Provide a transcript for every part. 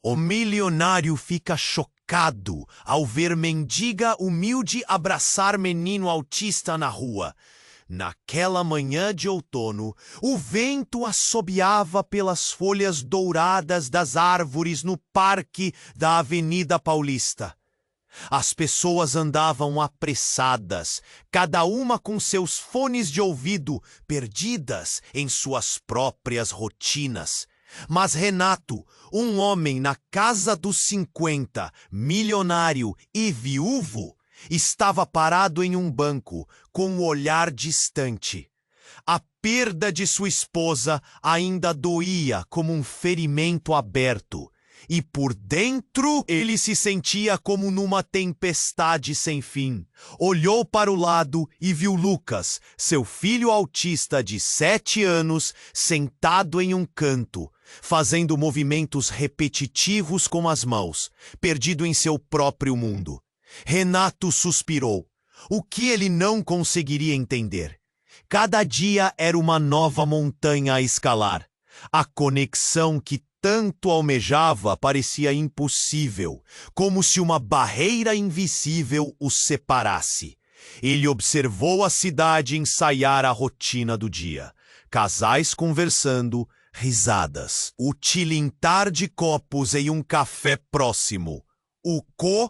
O milionário fica chocado ao ver mendiga humilde abraçar menino autista na rua. Naquela manhã de outono, o vento assobiava pelas folhas douradas das árvores no parque da Avenida Paulista. As pessoas andavam apressadas, cada uma com seus fones de ouvido, perdidas em suas próprias rotinas. Mas Renato, um homem na casa dos 50, milionário e viúvo, estava parado em um banco, com um olhar distante. A perda de sua esposa ainda doía como um ferimento aberto. E por dentro ele se sentia como numa tempestade sem fim. Olhou para o lado e viu Lucas, seu filho autista de 7 anos, sentado em um canto, fazendo movimentos repetitivos com as mãos, perdido em seu próprio mundo. Renato suspirou. O que ele não conseguiria entender? Cada dia era uma nova montanha a escalar. A conexão que tanto almejava parecia impossível, como se uma barreira invisível os separasse. Ele observou a cidade ensaiar a rotina do dia. Casais conversando, risadas, o tilintar de copos em um café próximo.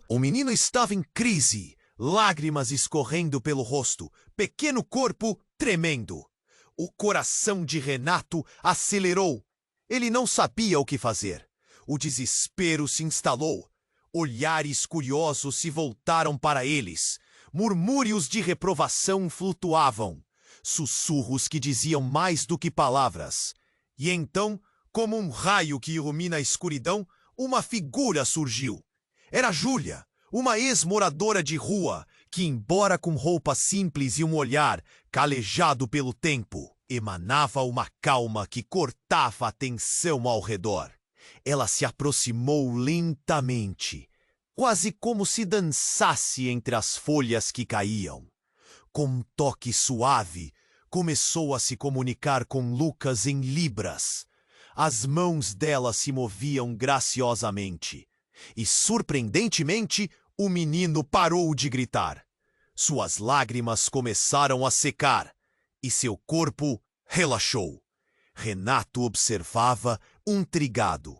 O menino estava em crise, lágrimas escorrendo pelo rosto, pequeno corpo tremendo. O coração de Renato acelerou. Ele não sabia o que fazer. O desespero se instalou. Olhares curiosos se voltaram para eles. Murmúrios de reprovação flutuavam. Sussurros que diziam mais do que palavras. E então, como um raio que ilumina a escuridão, uma figura surgiu. Era Júlia, uma ex-moradora de rua, que, embora com roupa simples e um olhar calejado pelo tempo, emanava uma calma que cortava a tensão ao redor. Ela se aproximou lentamente, quase como se dançasse entre as folhas que caíam. Com um toque suave, começou a se comunicar com Lucas em libras. As mãos dela se moviam graciosamente. E, surpreendentemente, o menino parou de gritar. Suas lágrimas começaram a secar e seu corpo relaxou. Renato observava, intrigado.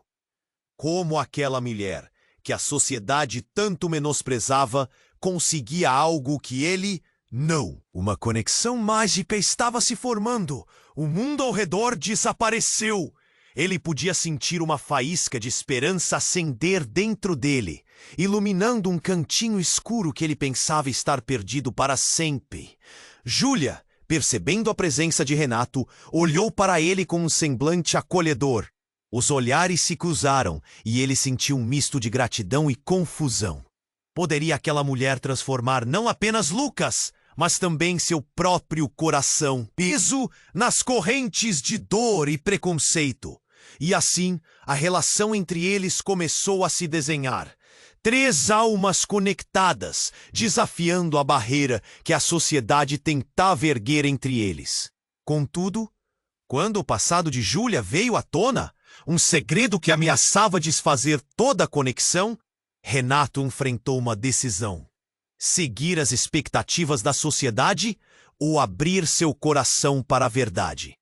Como aquela mulher, que a sociedade tanto menosprezava, conseguia algo que ele não. Uma conexão mágica estava se formando. O mundo ao redor desapareceu. Ele podia sentir uma faísca de esperança acender dentro dele, iluminando um cantinho escuro que ele pensava estar perdido para sempre. Júlia, percebendo a presença de Renato, olhou para ele com um semblante acolhedor. Os olhares se cruzaram e ele sentiu um misto de gratidão e confusão. Poderia aquela mulher transformar não apenas Lucas, mas também seu próprio coração, preso nas correntes de dor e preconceito. E assim, a relação entre eles começou a se desenhar. 3 almas conectadas, desafiando a barreira que a sociedade tentava erguer entre eles. Contudo, quando o passado de Júlia veio à tona, um segredo que ameaçava desfazer toda a conexão, Renato enfrentou uma decisão: seguir as expectativas da sociedade ou abrir seu coração para a verdade.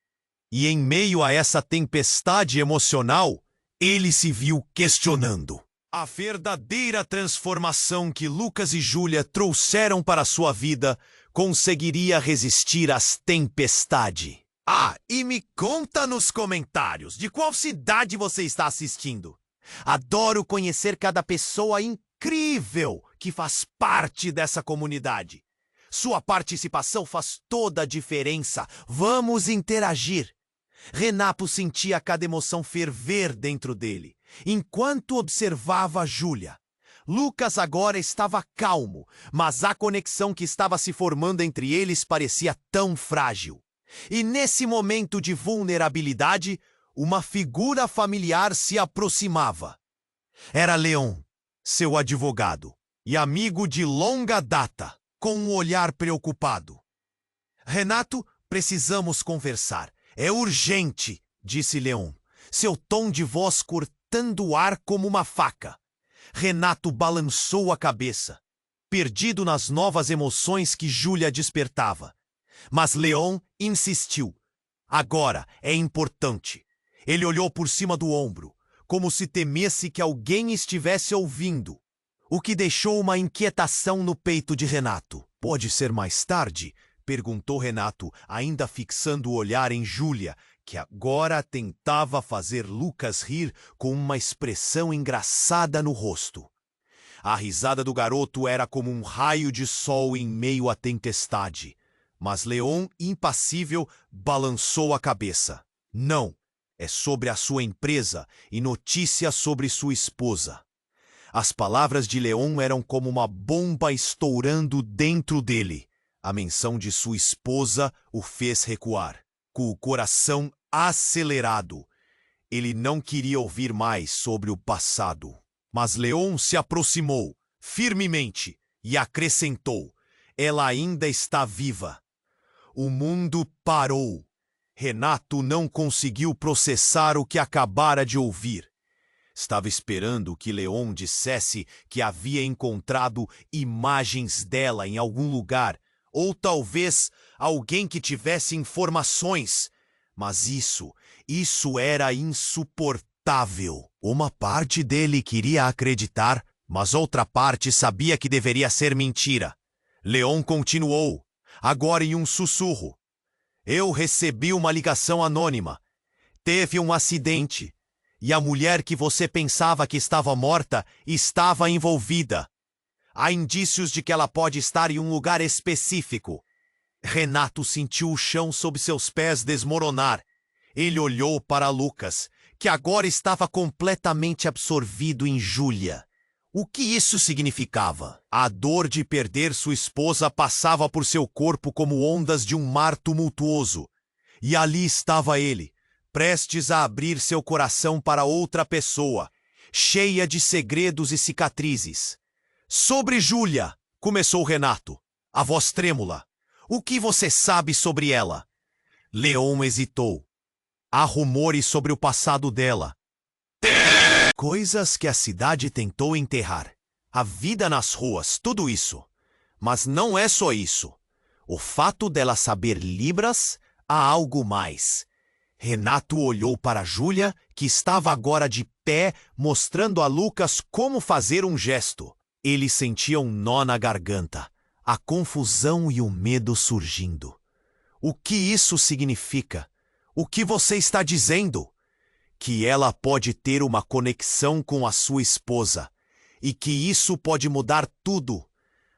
E em meio a essa tempestade emocional, ele se viu questionando. A verdadeira transformação que Lucas e Júlia trouxeram para sua vida conseguiria resistir às tempestades. E me conta nos comentários de qual cidade você está assistindo. Adoro conhecer cada pessoa incrível que faz parte dessa comunidade. Sua participação faz toda a diferença. Vamos interagir. Renato sentia cada emoção ferver dentro dele, enquanto observava Júlia. Lucas agora estava calmo, mas a conexão que estava se formando entre eles parecia tão frágil. E nesse momento de vulnerabilidade, uma figura familiar se aproximava. Era Leon, seu advogado, e amigo de longa data, com um olhar preocupado. Renato, precisamos conversar. É urgente, disse Leon, seu tom de voz cortando o ar como uma faca. Renato balançou a cabeça, perdido nas novas emoções que Júlia despertava. Mas Leon insistiu. Agora é importante. Ele olhou por cima do ombro, como se temesse que alguém estivesse ouvindo, o que deixou uma inquietação no peito de Renato. Pode ser mais tarde? Perguntou Renato, ainda fixando o olhar em Júlia, que agora tentava fazer Lucas rir com uma expressão engraçada no rosto. A risada do garoto era como um raio de sol em meio à tempestade. Mas Leon, impassível, balançou a cabeça. Não, é sobre a sua empresa e notícias sobre sua esposa. As palavras de Leon eram como uma bomba estourando dentro dele. A menção de sua esposa o fez recuar, com o coração acelerado. Ele não queria ouvir mais sobre o passado. Mas Leon se aproximou, firmemente, e acrescentou: ela ainda está viva. O mundo parou. Renato não conseguiu processar o que acabara de ouvir. Estava esperando que Leon dissesse que havia encontrado imagens dela em algum lugar, ou talvez alguém que tivesse informações. Mas isso era insuportável. Uma parte dele queria acreditar, mas outra parte sabia que deveria ser mentira. Leon continuou, agora em um sussurro. Eu recebi uma ligação anônima. Teve um acidente. E a mulher que você pensava que estava morta estava envolvida. Há indícios de que ela pode estar em um lugar específico. Renato sentiu o chão sob seus pés desmoronar. Ele olhou para Lucas, que agora estava completamente absorvido em Júlia. O que isso significava? A dor de perder sua esposa passava por seu corpo como ondas de um mar tumultuoso. E ali estava ele, prestes a abrir seu coração para outra pessoa, cheia de segredos e cicatrizes. Sobre Júlia, começou Renato, a voz trêmula. O que você sabe sobre ela? Leon hesitou. Há rumores sobre o passado dela. Coisas que a cidade tentou enterrar. A vida nas ruas, tudo isso. Mas não é só isso. O fato dela saber Libras, há algo mais. Renato olhou para Júlia, que estava agora de pé, mostrando a Lucas como fazer um gesto. Ele sentia um nó na garganta, a confusão e o medo surgindo. O que isso significa? O que você está dizendo? Que ela pode ter uma conexão com a sua esposa, e que isso pode mudar tudo.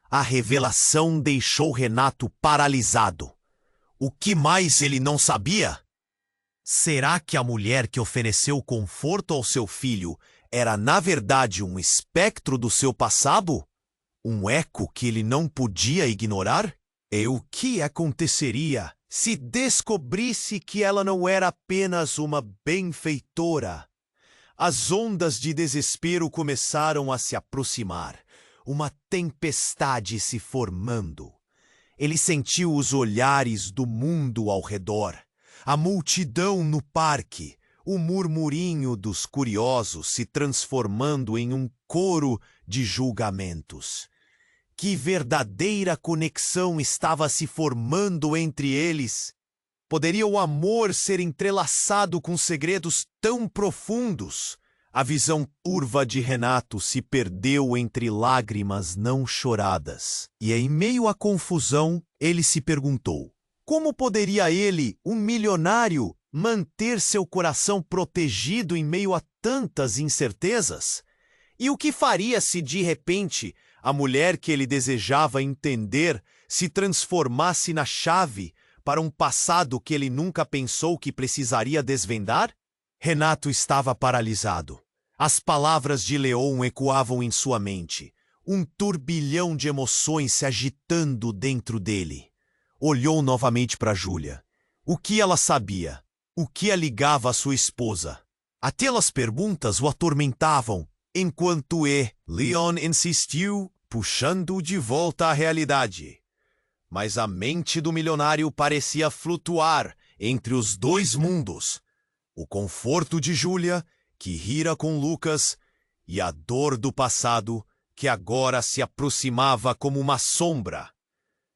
A revelação deixou Renato paralisado. O que mais ele não sabia? Será que a mulher que ofereceu conforto ao seu filho era, na verdade, um espectro do seu passado? Um eco que ele não podia ignorar? E o que aconteceria se descobrisse que ela não era apenas uma benfeitora? As ondas de desespero começaram a se aproximar, uma tempestade se formando. Ele sentiu os olhares do mundo ao redor, a multidão no parque, o murmurinho dos curiosos se transformando em um coro de julgamentos. Que verdadeira conexão estava se formando entre eles? Poderia o amor ser entrelaçado com segredos tão profundos? A visão turva de Renato se perdeu entre lágrimas não choradas. E em meio à confusão, ele se perguntou: como poderia ele, um milionário, manter seu coração protegido em meio a tantas incertezas? E o que faria se, de repente, a mulher que ele desejava entender se transformasse na chave para um passado que ele nunca pensou que precisaria desvendar? Renato estava paralisado. As palavras de Leon ecoavam em sua mente, um turbilhão de emoções se agitando dentro dele. Olhou novamente para Júlia. O que ela sabia? O que a ligava à sua esposa? Aquelas perguntas o atormentavam, enquanto Leon insistiu, puxando-o de volta à realidade. Mas a mente do milionário parecia flutuar entre os dois mundos. O conforto de Júlia, que rira com Lucas, e a dor do passado, que agora se aproximava como uma sombra.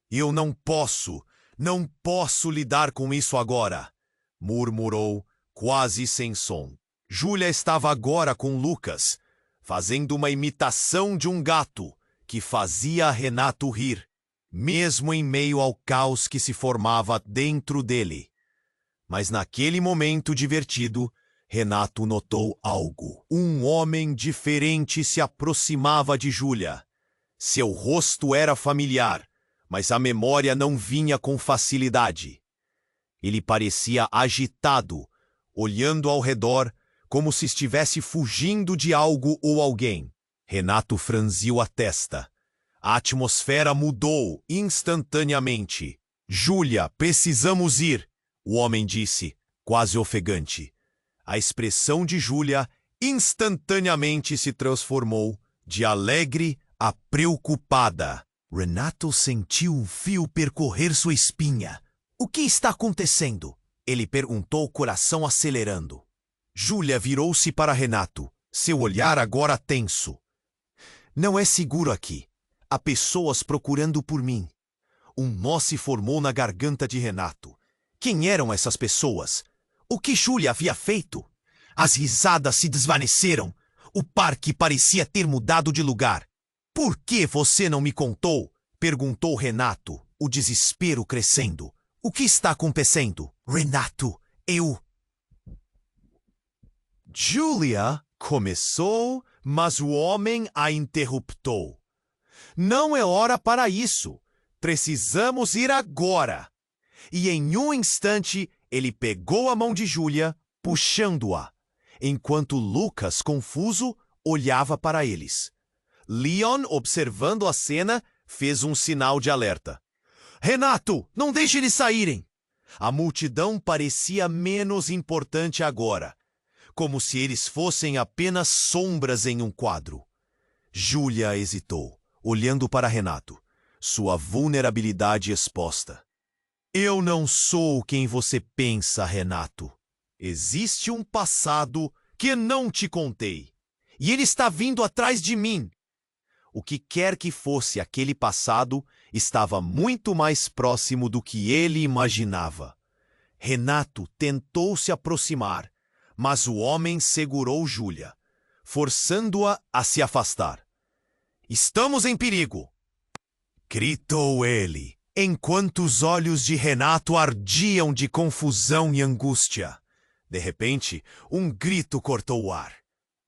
Eu não posso lidar com isso agora, murmurou, quase sem som. Júlia estava agora com Lucas, fazendo uma imitação de um gato, que fazia Renato rir, mesmo em meio ao caos que se formava dentro dele. Mas naquele momento divertido, Renato notou algo. Um homem diferente se aproximava de Júlia. Seu rosto era familiar, mas a memória não vinha com facilidade. Ele parecia agitado, olhando ao redor, como se estivesse fugindo de algo ou alguém. Renato franziu a testa. A atmosfera mudou instantaneamente. Júlia, precisamos ir, o homem disse, quase ofegante. A expressão de Júlia instantaneamente se transformou de alegre a preocupada. Renato sentiu um fio percorrer sua espinha. O que está acontecendo? Ele perguntou, o coração acelerando. Júlia virou-se para Renato, seu olhar agora tenso. Não é seguro aqui. Há pessoas procurando por mim. Um nó se formou na garganta de Renato. Quem eram essas pessoas? O que Júlia havia feito? As risadas se desvaneceram. O parque parecia ter mudado de lugar. Por que você não me contou? Perguntou Renato, o desespero crescendo. O que está acontecendo? Renato, Júlia começou, mas o homem a interruptou. Não é hora para isso. Precisamos ir agora. E em um instante, ele pegou a mão de Júlia, puxando-a, enquanto Lucas, confuso, olhava para eles. Leon, observando a cena, fez um sinal de alerta. Renato, não deixe eles saírem! A multidão parecia menos importante agora, como se eles fossem apenas sombras em um quadro. Júlia hesitou, olhando para Renato, sua vulnerabilidade exposta. Eu não sou quem você pensa, Renato. Existe um passado que não te contei, e ele está vindo atrás de mim. O que quer que fosse aquele passado estava muito mais próximo do que ele imaginava. Renato tentou se aproximar, mas o homem segurou Júlia, forçando-a a se afastar. Estamos em perigo! Gritou ele, enquanto os olhos de Renato ardiam de confusão e angústia. De repente, um grito cortou o ar.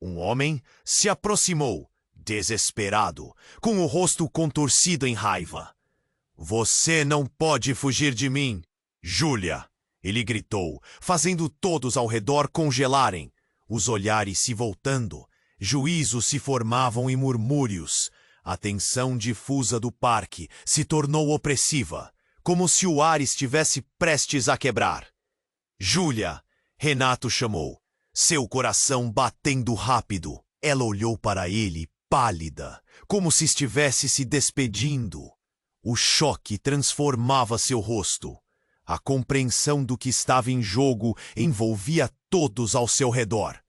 Um homem se aproximou, desesperado, com o rosto contorcido em raiva. Você não pode fugir de mim, Júlia! Ele gritou, fazendo todos ao redor congelarem, os olhares se voltando, juízos se formavam em murmúrios. A tensão difusa do parque se tornou opressiva, como se o ar estivesse prestes a quebrar. Júlia! Renato chamou, seu coração batendo rápido. Ela olhou para ele, pálida, como se estivesse se despedindo. O choque transformava seu rosto. A compreensão do que estava em jogo envolvia todos ao seu redor.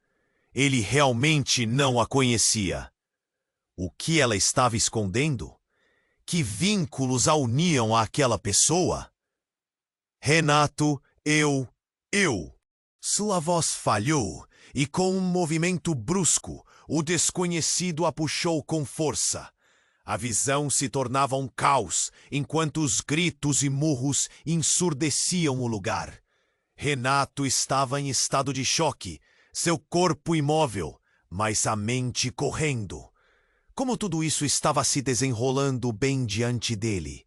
Ele realmente não a conhecia. O que ela estava escondendo? Que vínculos a uniam àquela pessoa? Renato, eu. Sua voz falhou, e com um movimento brusco, o desconhecido a puxou com força. A visão se tornava um caos, enquanto os gritos e murros ensurdeciam o lugar. Renato estava em estado de choque, seu corpo imóvel, mas a mente correndo. Como tudo isso estava se desenrolando bem diante dele.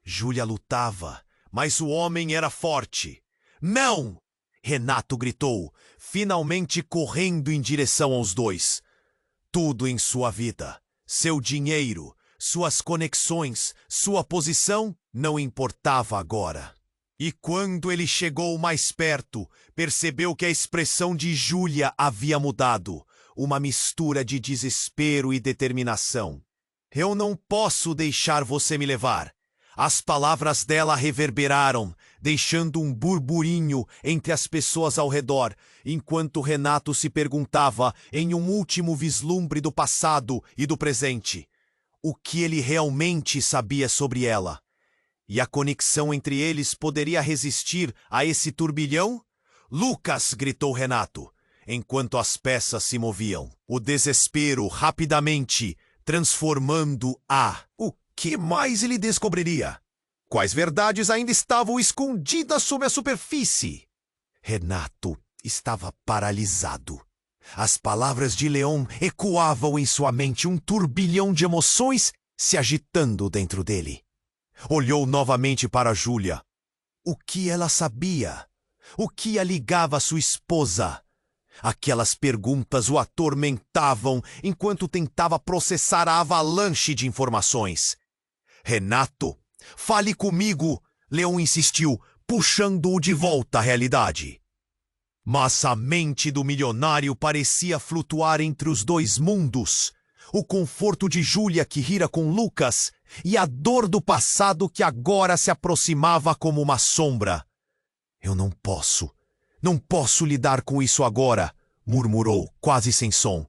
Júlia lutava, mas o homem era forte. Não! Renato gritou, finalmente correndo em direção aos dois. Tudo em sua vida, seu dinheiro, suas conexões, sua posição, não importava agora. E quando ele chegou mais perto, percebeu que a expressão de Júlia havia mudado, uma mistura de desespero e determinação. Eu não posso deixar você me levar. As palavras dela reverberaram, deixando um burburinho entre as pessoas ao redor, enquanto Renato se perguntava, em um último vislumbre do passado e do presente, o que ele realmente sabia sobre ela. E a conexão entre eles poderia resistir a esse turbilhão? "Lucas!" gritou Renato, enquanto as peças se moviam. O desespero rapidamente transformando o que mais ele descobriria? Quais verdades ainda estavam escondidas sob a superfície? Renato estava paralisado. As palavras de Leon ecoavam em sua mente, um turbilhão de emoções se agitando dentro dele. Olhou novamente para Júlia. O que ela sabia? O que a ligava à sua esposa? Aquelas perguntas o atormentavam enquanto tentava processar a avalanche de informações. "Renato, fale comigo!" Leon insistiu, puxando-o de volta à realidade. Mas a mente do milionário parecia flutuar entre os dois mundos. O conforto de Júlia que rira com Lucas e a dor do passado que agora se aproximava como uma sombra. "Eu não posso lidar com isso agora", murmurou, quase sem som.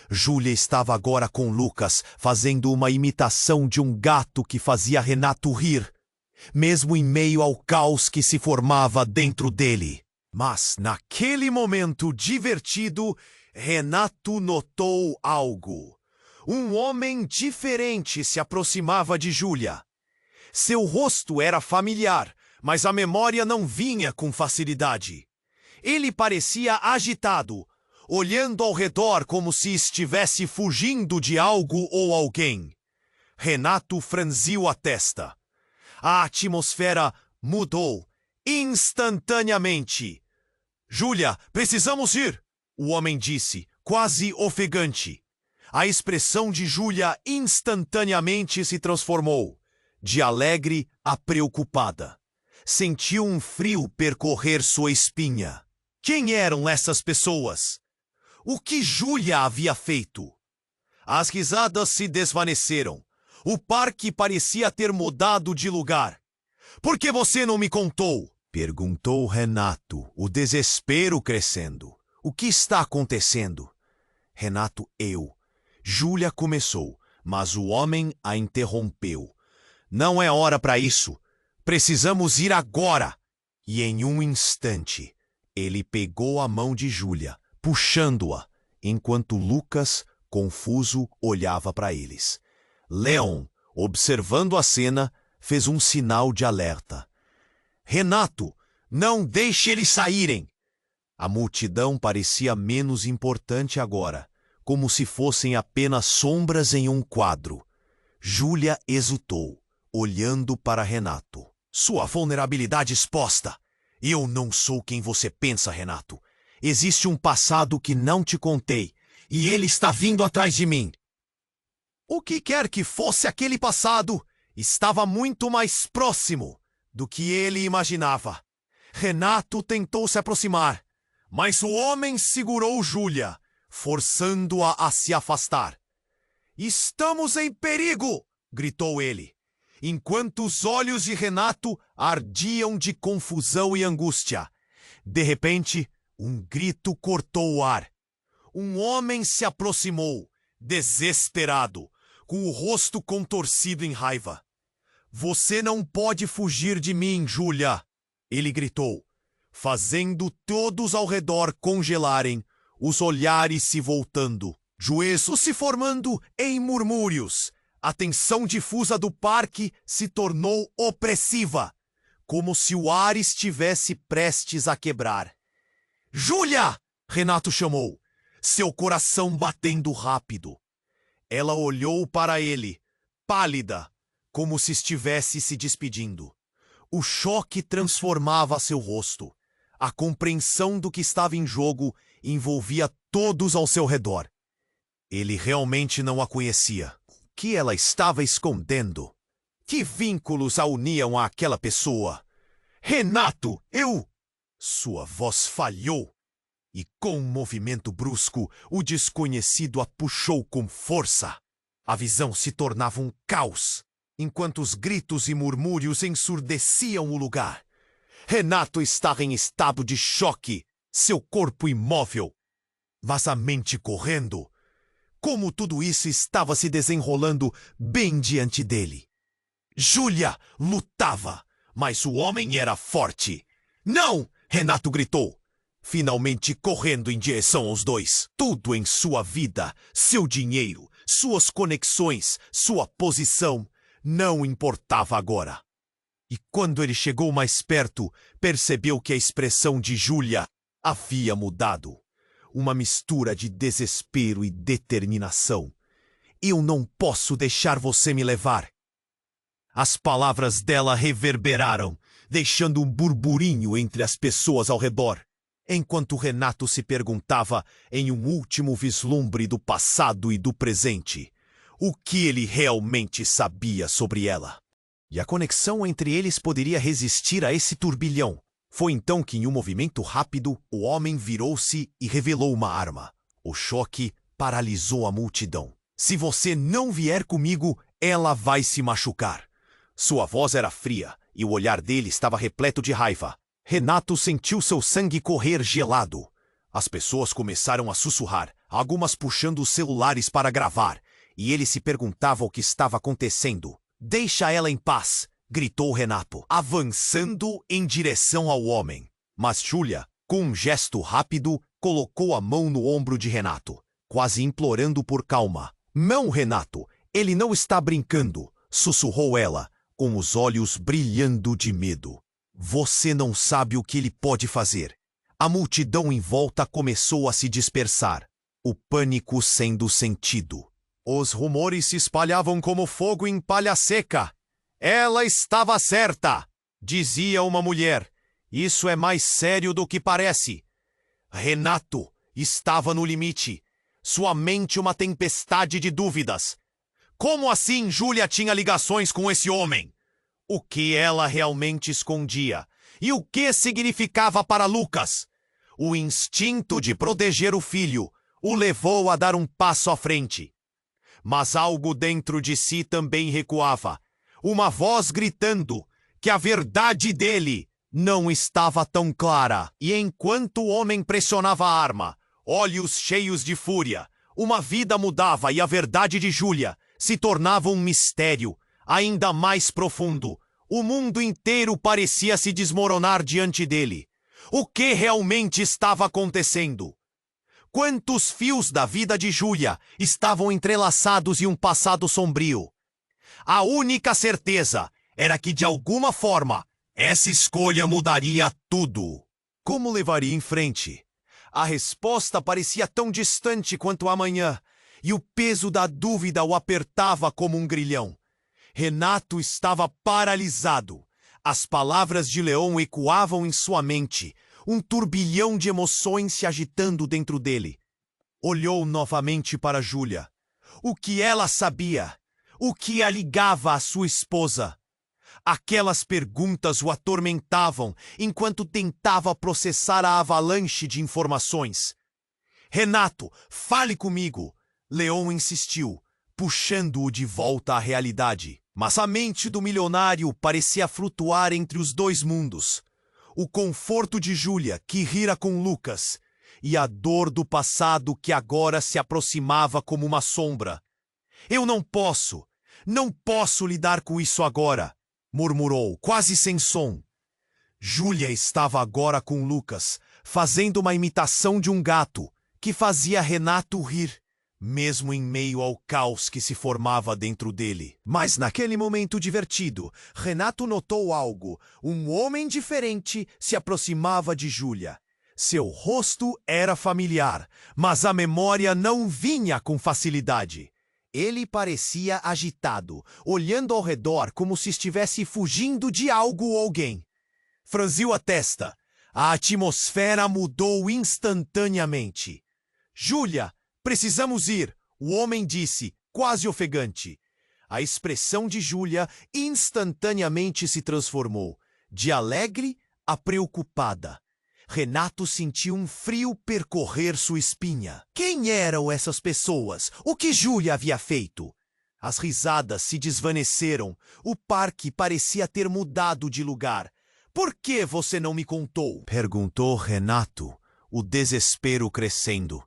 Júlia estava agora com Lucas, fazendo uma imitação de um gato que fazia Renato rir, mesmo em meio ao caos que se formava dentro dele. Mas, naquele momento divertido, Renato notou algo. Um homem diferente se aproximava de Júlia. Seu rosto era familiar, mas a memória não vinha com facilidade. Ele parecia agitado, olhando ao redor como se estivesse fugindo de algo ou alguém. Renato franziu a testa. A atmosfera mudou instantaneamente. "Júlia, precisamos ir!" o homem disse, quase ofegante. A expressão de Júlia instantaneamente se transformou, de alegre a preocupada. Sentiu um frio percorrer sua espinha. Quem eram essas pessoas? O que Júlia havia feito? As risadas se desvaneceram. O parque parecia ter mudado de lugar. "Por que você não me contou?" perguntou Renato, o desespero crescendo. "O que está acontecendo?" Renato, Júlia começou, mas o homem a interrompeu. "Não é hora para isso. Precisamos ir agora." E em um instante, ele pegou a mão de Júlia, puxando-a, enquanto Lucas, confuso, olhava para eles. Leon, observando a cena, fez um sinal de alerta. "Renato, não deixe eles saírem!" A multidão parecia menos importante agora, como se fossem apenas sombras em um quadro. Júlia exultou, olhando para Renato. "Sua vulnerabilidade exposta. Eu não sou quem você pensa, Renato. Existe um passado que não te contei, e ele está vindo atrás de mim." O que quer que fosse aquele passado, estava muito mais próximo do que ele imaginava. Renato tentou se aproximar, mas o homem segurou Júlia, forçando-a a se afastar. "Estamos em perigo!" gritou ele, enquanto os olhos de Renato ardiam de confusão e angústia. De repente, um grito cortou o ar. Um homem se aproximou, desesperado, com o rosto contorcido em raiva. "Você não pode fugir de mim, Júlia!" ele gritou, fazendo todos ao redor congelarem, os olhares se voltando, joelhos se formando em murmúrios. A tensão difusa do parque se tornou opressiva, como se o ar estivesse prestes a quebrar. "Júlia!" Renato chamou, seu coração batendo rápido. Ela olhou para ele, pálida, como se estivesse se despedindo. O choque transformava seu rosto. A compreensão do que estava em jogo envolvia todos ao seu redor. Ele realmente não a conhecia. O que ela estava escondendo? Que vínculos a uniam àquela pessoa? "Renato, eu..." Sua voz falhou. E com um movimento brusco, o desconhecido a puxou com força. A visão se tornava um caos, enquanto os gritos e murmúrios ensurdeciam o lugar. Renato estava em estado de choque, seu corpo imóvel, mas a mente correndo. Como tudo isso estava se desenrolando bem diante dele. Júlia lutava, mas o homem era forte. Não! Renato gritou, finalmente correndo em direção aos dois. Tudo em sua vida, seu dinheiro, suas conexões, sua posição, não importava agora. E quando ele chegou mais perto, percebeu que a expressão de Júlia havia mudado. Uma mistura de desespero e determinação. Eu não posso deixar você me levar. As palavras dela reverberaram, deixando um burburinho entre as pessoas ao redor, enquanto Renato se perguntava em um último vislumbre do passado e do presente, o que ele realmente sabia sobre ela. E a conexão entre eles poderia resistir a esse turbilhão. Foi então que, em um movimento rápido, o homem virou-se e revelou uma arma. O choque paralisou a multidão. Se você não vier comigo, ela vai se machucar. Sua voz era fria e o olhar dele estava repleto de raiva. Renato sentiu seu sangue correr gelado. As pessoas começaram a sussurrar, algumas puxando os celulares para gravar, e ele se perguntava o que estava acontecendo. Deixa ela em paz, gritou Renato, avançando em direção ao homem. Mas Júlia, com um gesto rápido, colocou a mão no ombro de Renato, quase implorando por calma. Não, Renato, ele não está brincando, sussurrou ela, com os olhos brilhando de medo. Você não sabe o que ele pode fazer. A multidão em volta começou a se dispersar, o pânico sendo sentido. Os rumores se espalhavam como fogo em palha seca. Ela estava certa, dizia uma mulher. Isso é mais sério do que parece. Renato estava no limite. Sua mente uma tempestade de dúvidas. Como assim Júlia tinha ligações com esse homem? O que ela realmente escondia? E o que significava para Lucas? O instinto de proteger o filho o levou a dar um passo à frente. Mas algo dentro de si também recuava. Uma voz gritando que a verdade dele não estava tão clara. E enquanto o homem pressionava a arma, olhos cheios de fúria, uma vida mudava e a verdade de Júlia se tornava um mistério ainda mais profundo. O mundo inteiro parecia se desmoronar diante dele. O que realmente estava acontecendo? Quantos fios da vida de Júlia estavam entrelaçados em um passado sombrio? A única certeza era que, de alguma forma, essa escolha mudaria tudo. Como levaria em frente? A resposta parecia tão distante quanto amanhã, e o peso da dúvida o apertava como um grilhão. Renato estava paralisado. As palavras de Leon ecoavam em sua mente, um turbilhão de emoções se agitando dentro dele. Olhou novamente para Júlia. O que ela sabia? O que a ligava à sua esposa? Aquelas perguntas o atormentavam enquanto tentava processar a avalanche de informações. Renato, fale comigo! Leon insistiu, puxando-o de volta à realidade. Mas a mente do milionário parecia flutuar entre os dois mundos. O conforto de Júlia, que rira com Lucas, e a dor do passado que agora se aproximava como uma sombra. Eu não posso lidar com isso agora, murmurou, quase sem som. Júlia estava agora com Lucas, fazendo uma imitação de um gato, que fazia Renato rir, mesmo em meio ao caos que se formava dentro dele. Mas naquele momento divertido, Renato notou algo. Um homem diferente se aproximava de Júlia. Seu rosto era familiar, mas a memória não vinha com facilidade. Ele parecia agitado, olhando ao redor como se estivesse fugindo de algo ou alguém. Franziu a testa. A atmosfera mudou instantaneamente. Júlia, precisamos ir, o homem disse, quase ofegante. A expressão de Júlia instantaneamente se transformou, de alegre a preocupada. Renato sentiu um frio percorrer sua espinha. Quem eram essas pessoas? O que Júlia havia feito? As risadas se desvaneceram. O parque parecia ter mudado de lugar. Por que você não me contou? Perguntou Renato, o desespero crescendo.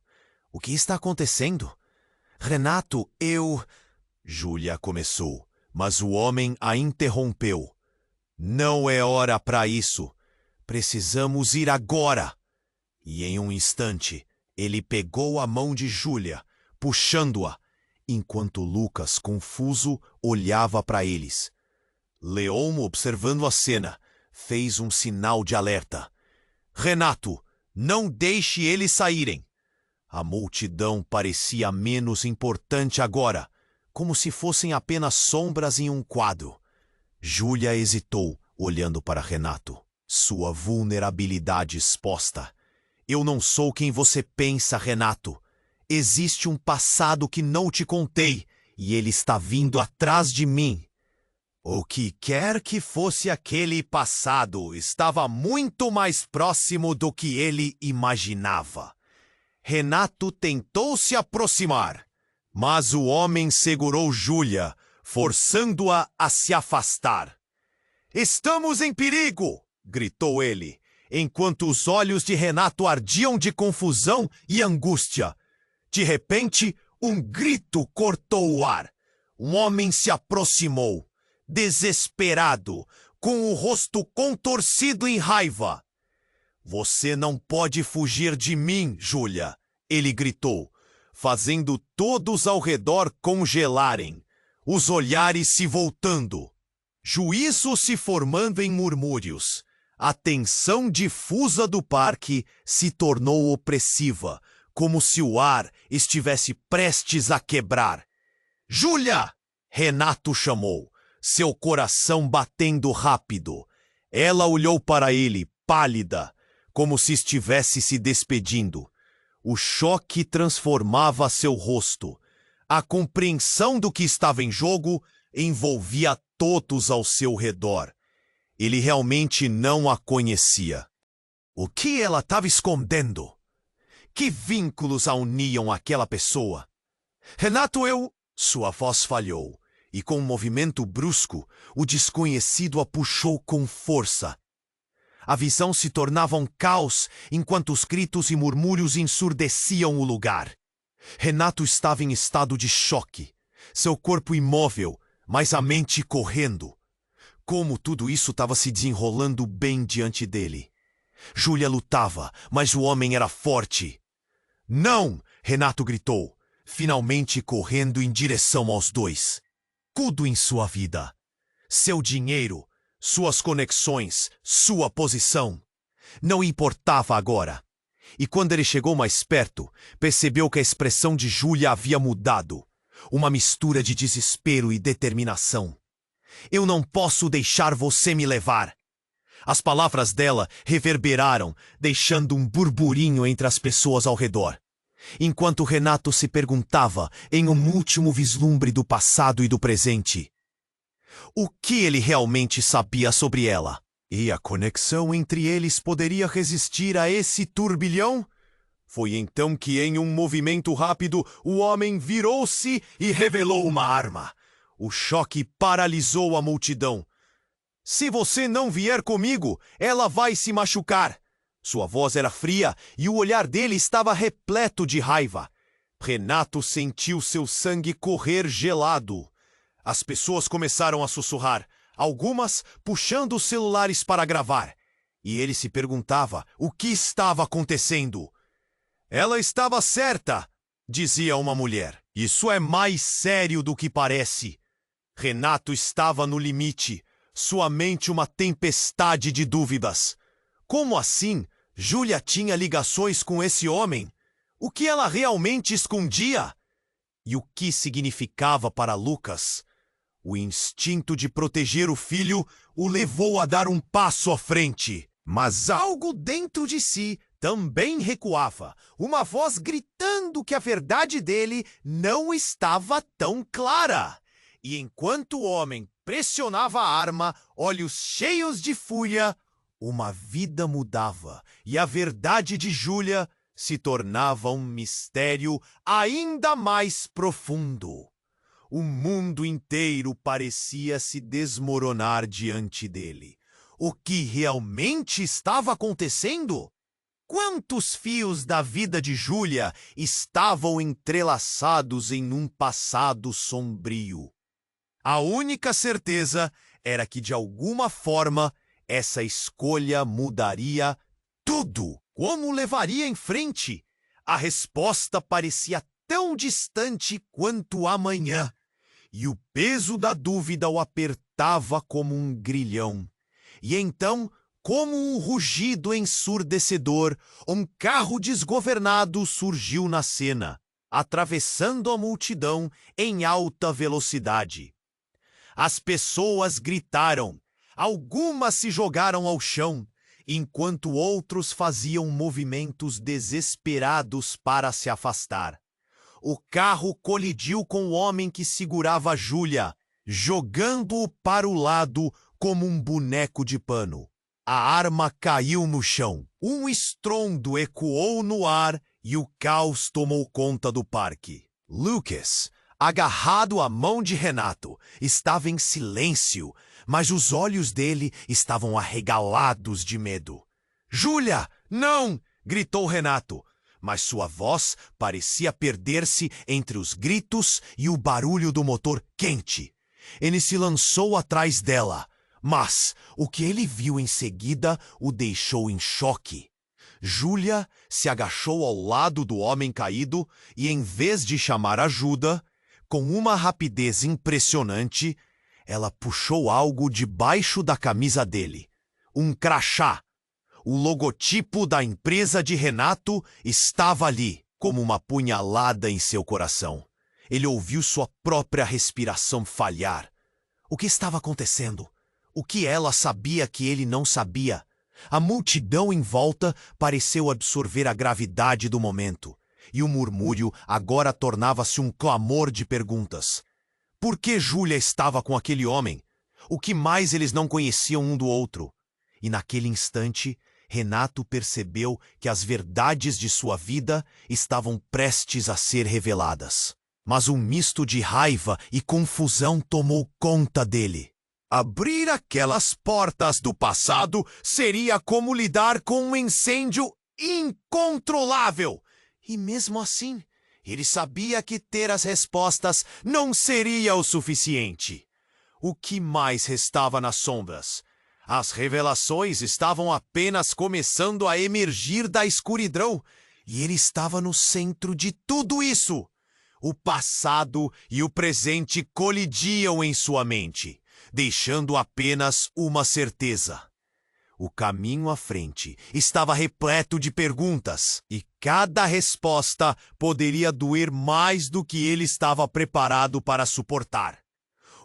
O que está acontecendo? Renato, Júlia começou, mas o homem a interrompeu. Não é hora para isso. Precisamos ir agora. E em um instante, ele pegou a mão de Júlia, puxando-a, enquanto Lucas, confuso, olhava para eles. Leon, observando a cena, fez um sinal de alerta. Renato, não deixe eles saírem. A multidão parecia menos importante agora, como se fossem apenas sombras em um quadro. Júlia hesitou, olhando para Renato, sua vulnerabilidade exposta. Eu não sou quem você pensa, Renato. Existe um passado que não te contei, e ele está vindo atrás de mim. O que quer que fosse aquele passado estava muito mais próximo do que ele imaginava. Renato tentou se aproximar, mas o homem segurou Júlia, forçando-a a se afastar. Estamos em perigo! Gritou ele, enquanto os olhos de Renato ardiam de confusão e angústia. De repente, um grito cortou o ar. Um homem se aproximou, desesperado, com o rosto contorcido em raiva. Você não pode fugir de mim, Júlia, ele gritou, fazendo todos ao redor congelarem, os olhares se voltando, juízo se formando em murmúrios. A tensão difusa do parque se tornou opressiva, como se o ar estivesse prestes a quebrar. Júlia! Renato chamou, seu coração batendo rápido. Ela olhou para ele, pálida, como se estivesse se despedindo. O choque transformava seu rosto. A compreensão do que estava em jogo envolvia todos ao seu redor. Ele realmente não a conhecia. O que ela estava escondendo? Que vínculos a uniam àquela pessoa? Renato, Sua voz falhou, e com um movimento brusco, o desconhecido a puxou com força. A visão se tornava um caos enquanto os gritos e murmúrios ensurdeciam o lugar. Renato estava em estado de choque, seu corpo imóvel, mas a mente correndo. Como tudo isso estava se desenrolando bem diante dele. Júlia lutava, mas o homem era forte. Não! Renato gritou, finalmente correndo em direção aos dois. Tudo em sua vida. Seu dinheiro, suas conexões, sua posição. Não importava agora. E quando ele chegou mais perto, percebeu que a expressão de Júlia havia mudado. Uma mistura de desespero e determinação. Eu não posso deixar você me levar. As palavras dela reverberaram, deixando um burburinho entre as pessoas ao redor. Enquanto Renato se perguntava em um último vislumbre do passado e do presente. O que ele realmente sabia sobre ela? E a conexão entre eles poderia resistir a esse turbilhão? Foi então que, em um movimento rápido, o homem virou-se e revelou uma arma. O choque paralisou a multidão. Se você não vier comigo, ela vai se machucar. Sua voz era fria e o olhar dele estava repleto de raiva. Renato sentiu seu sangue correr gelado. As pessoas começaram a sussurrar, algumas puxando os celulares para gravar. E ele se perguntava o que estava acontecendo. Ela estava certa, dizia uma mulher. Isso é mais sério do que parece. Renato estava no limite, sua mente uma tempestade de dúvidas. Como assim? Júlia tinha ligações com esse homem? O que ela realmente escondia? E o que significava para Lucas? O instinto de proteger o filho o levou a dar um passo à frente. Mas algo dentro de si também recuava, uma voz gritando que a verdade dele não estava tão clara. E enquanto o homem pressionava a arma, olhos cheios de fúria, uma vida mudava e a verdade de Júlia se tornava um mistério ainda mais profundo. O mundo inteiro parecia se desmoronar diante dele. o que realmente estava acontecendo? Quantos fios da vida de Júlia estavam entrelaçados em um passado sombrio? A única certeza era que, de alguma forma, essa escolha mudaria tudo. Como levaria em frente? A resposta parecia tão distante quanto amanhã, e o peso da dúvida o apertava como um grilhão. E então, como um rugido ensurdecedor, um carro desgovernado surgiu na cena, atravessando a multidão em alta velocidade. As pessoas gritaram, algumas se jogaram ao chão, enquanto outros faziam movimentos desesperados para se afastar. O carro colidiu com o homem que segurava Júlia, jogando-o para o lado como um boneco de pano. A arma caiu no chão. Um estrondo ecoou no ar e o caos tomou conta do parque. Lucas, agarrado à mão de Renato, estava em silêncio, mas os olhos dele estavam arregalados de medo. "Júlia, não!" gritou Renato, mas sua voz parecia perder-se entre os gritos e o barulho do motor quente. Ele se lançou atrás dela, mas o que ele viu em seguida o deixou em choque. Júlia se agachou ao lado do homem caído e, em vez de chamar ajuda, com uma rapidez impressionante, ela puxou algo debaixo da camisa dele. Um crachá. O logotipo da empresa de Renato estava ali, como uma punhalada em seu coração. Ele ouviu sua própria respiração falhar. O que estava acontecendo? O que ela sabia que ele não sabia? A multidão em volta pareceu absorver a gravidade do momento, e o murmúrio agora tornava-se um clamor de perguntas. Por que Júlia estava com aquele homem? O que mais eles não conheciam um do outro? E naquele instante, Renato percebeu que as verdades de sua vida estavam prestes a ser reveladas. Mas um misto de raiva e confusão tomou conta dele. Abrir aquelas portas do passado seria como lidar com um incêndio incontrolável. E mesmo assim, ele sabia que ter as respostas não seria o suficiente. O que mais restava nas sombras? As revelações estavam apenas começando a emergir da escuridão, e ele estava no centro de tudo isso. O passado e o presente colidiam em sua mente, deixando apenas uma certeza. O caminho à frente estava repleto de perguntas, e cada resposta poderia doer mais do que ele estava preparado para suportar.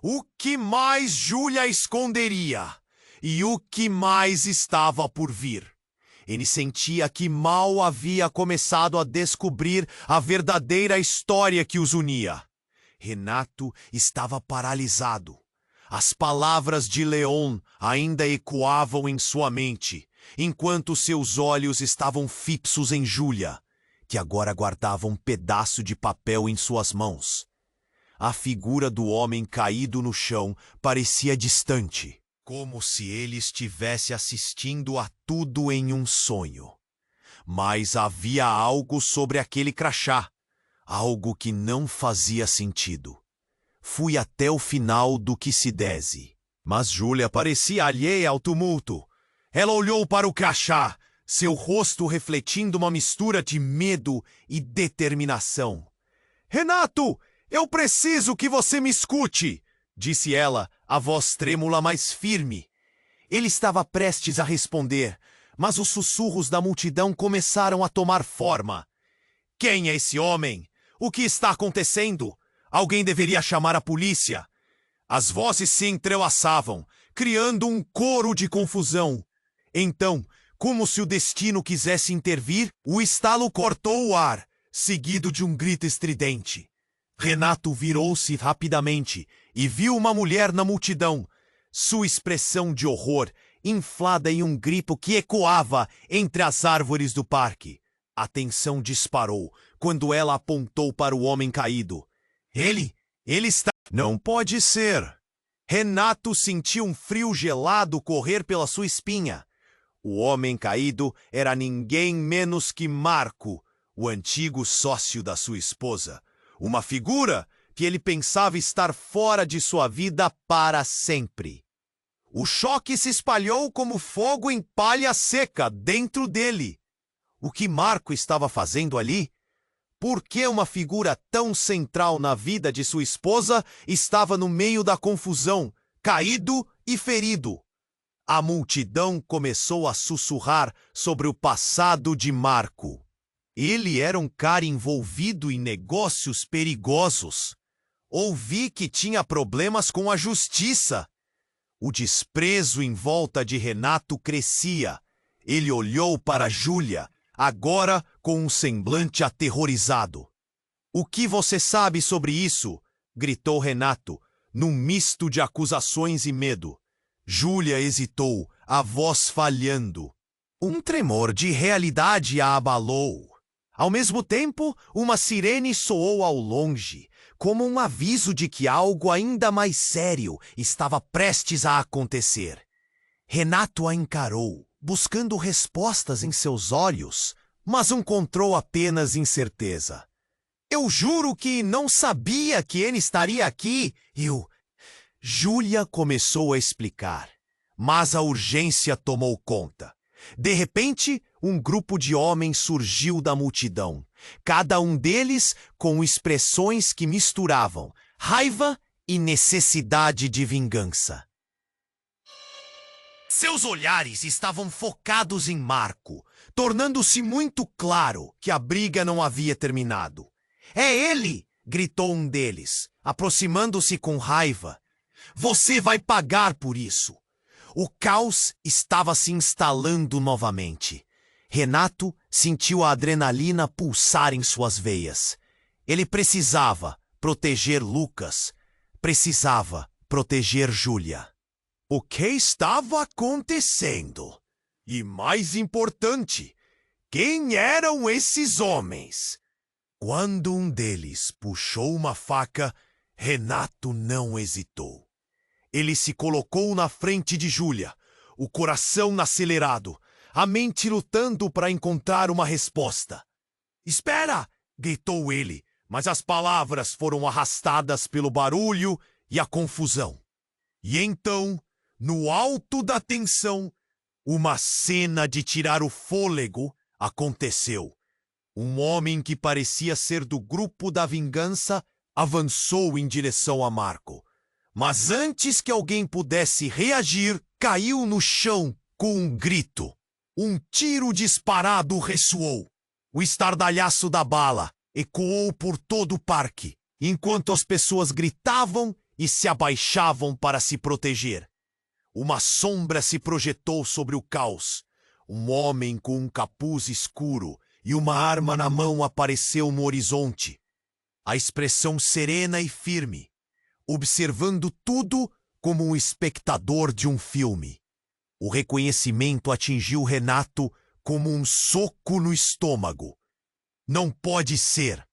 O que mais Júlia esconderia? E o que mais estava por vir? Ele sentia que mal havia começado a descobrir a verdadeira história que os unia. Renato estava paralisado. As palavras de Leon ainda ecoavam em sua mente, enquanto seus olhos estavam fixos em Júlia, que agora guardava um pedaço de papel em suas mãos. A figura do homem caído no chão parecia distante, como se ele estivesse assistindo a tudo em um sonho. Mas havia algo sobre aquele crachá, algo que não fazia sentido. Fui até o final do que se desse, mas Júlia parecia alheia ao tumulto. Ela olhou para o crachá, seu rosto refletindo uma mistura de medo e determinação. "Renato, eu preciso que você me escute", disse ela, a voz trêmula mais firme. Ele estava prestes a responder, mas os sussurros da multidão começaram a tomar forma. "Quem é esse homem? O que está acontecendo? Alguém deveria chamar a polícia." As vozes se entrelaçavam, criando um coro de confusão. Então, como se o destino quisesse intervir, o estalo cortou o ar, seguido de um grito estridente. Renato virou-se rapidamente e viu uma mulher na multidão. Sua expressão de horror inflada em um grito que ecoava entre as árvores do parque. A tensão disparou quando ela apontou para o homem caído. Ele está... "Não pode ser!" Renato sentiu um frio gelado correr pela sua espinha. O homem caído era ninguém menos que Marco, o antigo sócio da sua esposa. Uma figura que ele pensava estar fora de sua vida para sempre. O choque se espalhou como fogo em palha seca dentro dele. O que Marco estava fazendo ali? Por que uma figura tão central na vida de sua esposa estava no meio da confusão, caído e ferido? A multidão começou a sussurrar sobre o passado de Marco. Ele era um cara envolvido em negócios perigosos. Ouvi que tinha problemas com a justiça. O desprezo em volta de Renato crescia. Ele olhou para Júlia, agora com um semblante aterrorizado. "O que você sabe sobre isso?" gritou Renato, num misto de acusações e medo. Júlia hesitou, a voz falhando. Um tremor de realidade a abalou. Ao mesmo tempo, uma sirene soou ao longe, como um aviso de que algo ainda mais sério estava prestes a acontecer. Renato a encarou, buscando respostas em seus olhos, mas encontrou apenas incerteza. "Eu juro que não sabia que ele estaria aqui. Júlia começou a explicar, mas a urgência tomou conta. De repente, um grupo de homens surgiu da multidão, cada um deles com expressões que misturavam raiva e necessidade de vingança. Seus olhares estavam focados em Marco, tornando-se muito claro que a briga não havia terminado. "É ele!" gritou um deles, aproximando-se com raiva. "Você vai pagar por isso!" O caos estava se instalando novamente. Renato sentiu a adrenalina pulsar em suas veias. Ele precisava proteger Lucas, precisava proteger Júlia. O que estava acontecendo? E mais importante, quem eram esses homens? Quando um deles puxou uma faca, Renato não hesitou. Ele se colocou na frente de Júlia, o coração acelerado, a mente lutando para encontrar uma resposta. "Espera!" gritou ele, mas as palavras foram arrastadas pelo barulho e a confusão. E então, no alto da tensão, uma cena de tirar o fôlego aconteceu. Um homem que parecia ser do grupo da vingança avançou em direção a Marco. Mas antes que alguém pudesse reagir, caiu no chão com um grito. Um tiro disparado ressoou. O estardalhaço da bala ecoou por todo o parque, enquanto as pessoas gritavam e se abaixavam para se proteger. Uma sombra se projetou sobre o caos. Um homem com um capuz escuro e uma arma na mão apareceu no horizonte. A expressão serena e firme, observando tudo como um espectador de um filme. O reconhecimento atingiu Renato como um soco no estômago. "Não pode ser!"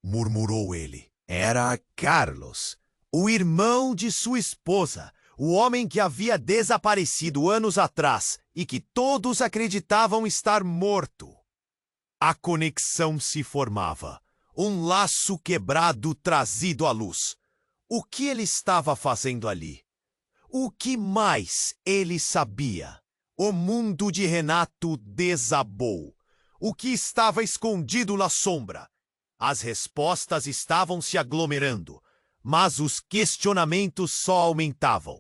murmurou ele. Era Carlos, o irmão de sua esposa, o homem que havia desaparecido anos atrás e que todos acreditavam estar morto. A conexão se formava, um laço quebrado trazido à luz. O que ele estava fazendo ali? O que mais ele sabia? O mundo de Renato desabou. O que estava escondido na sombra? As respostas estavam se aglomerando, mas os questionamentos só aumentavam.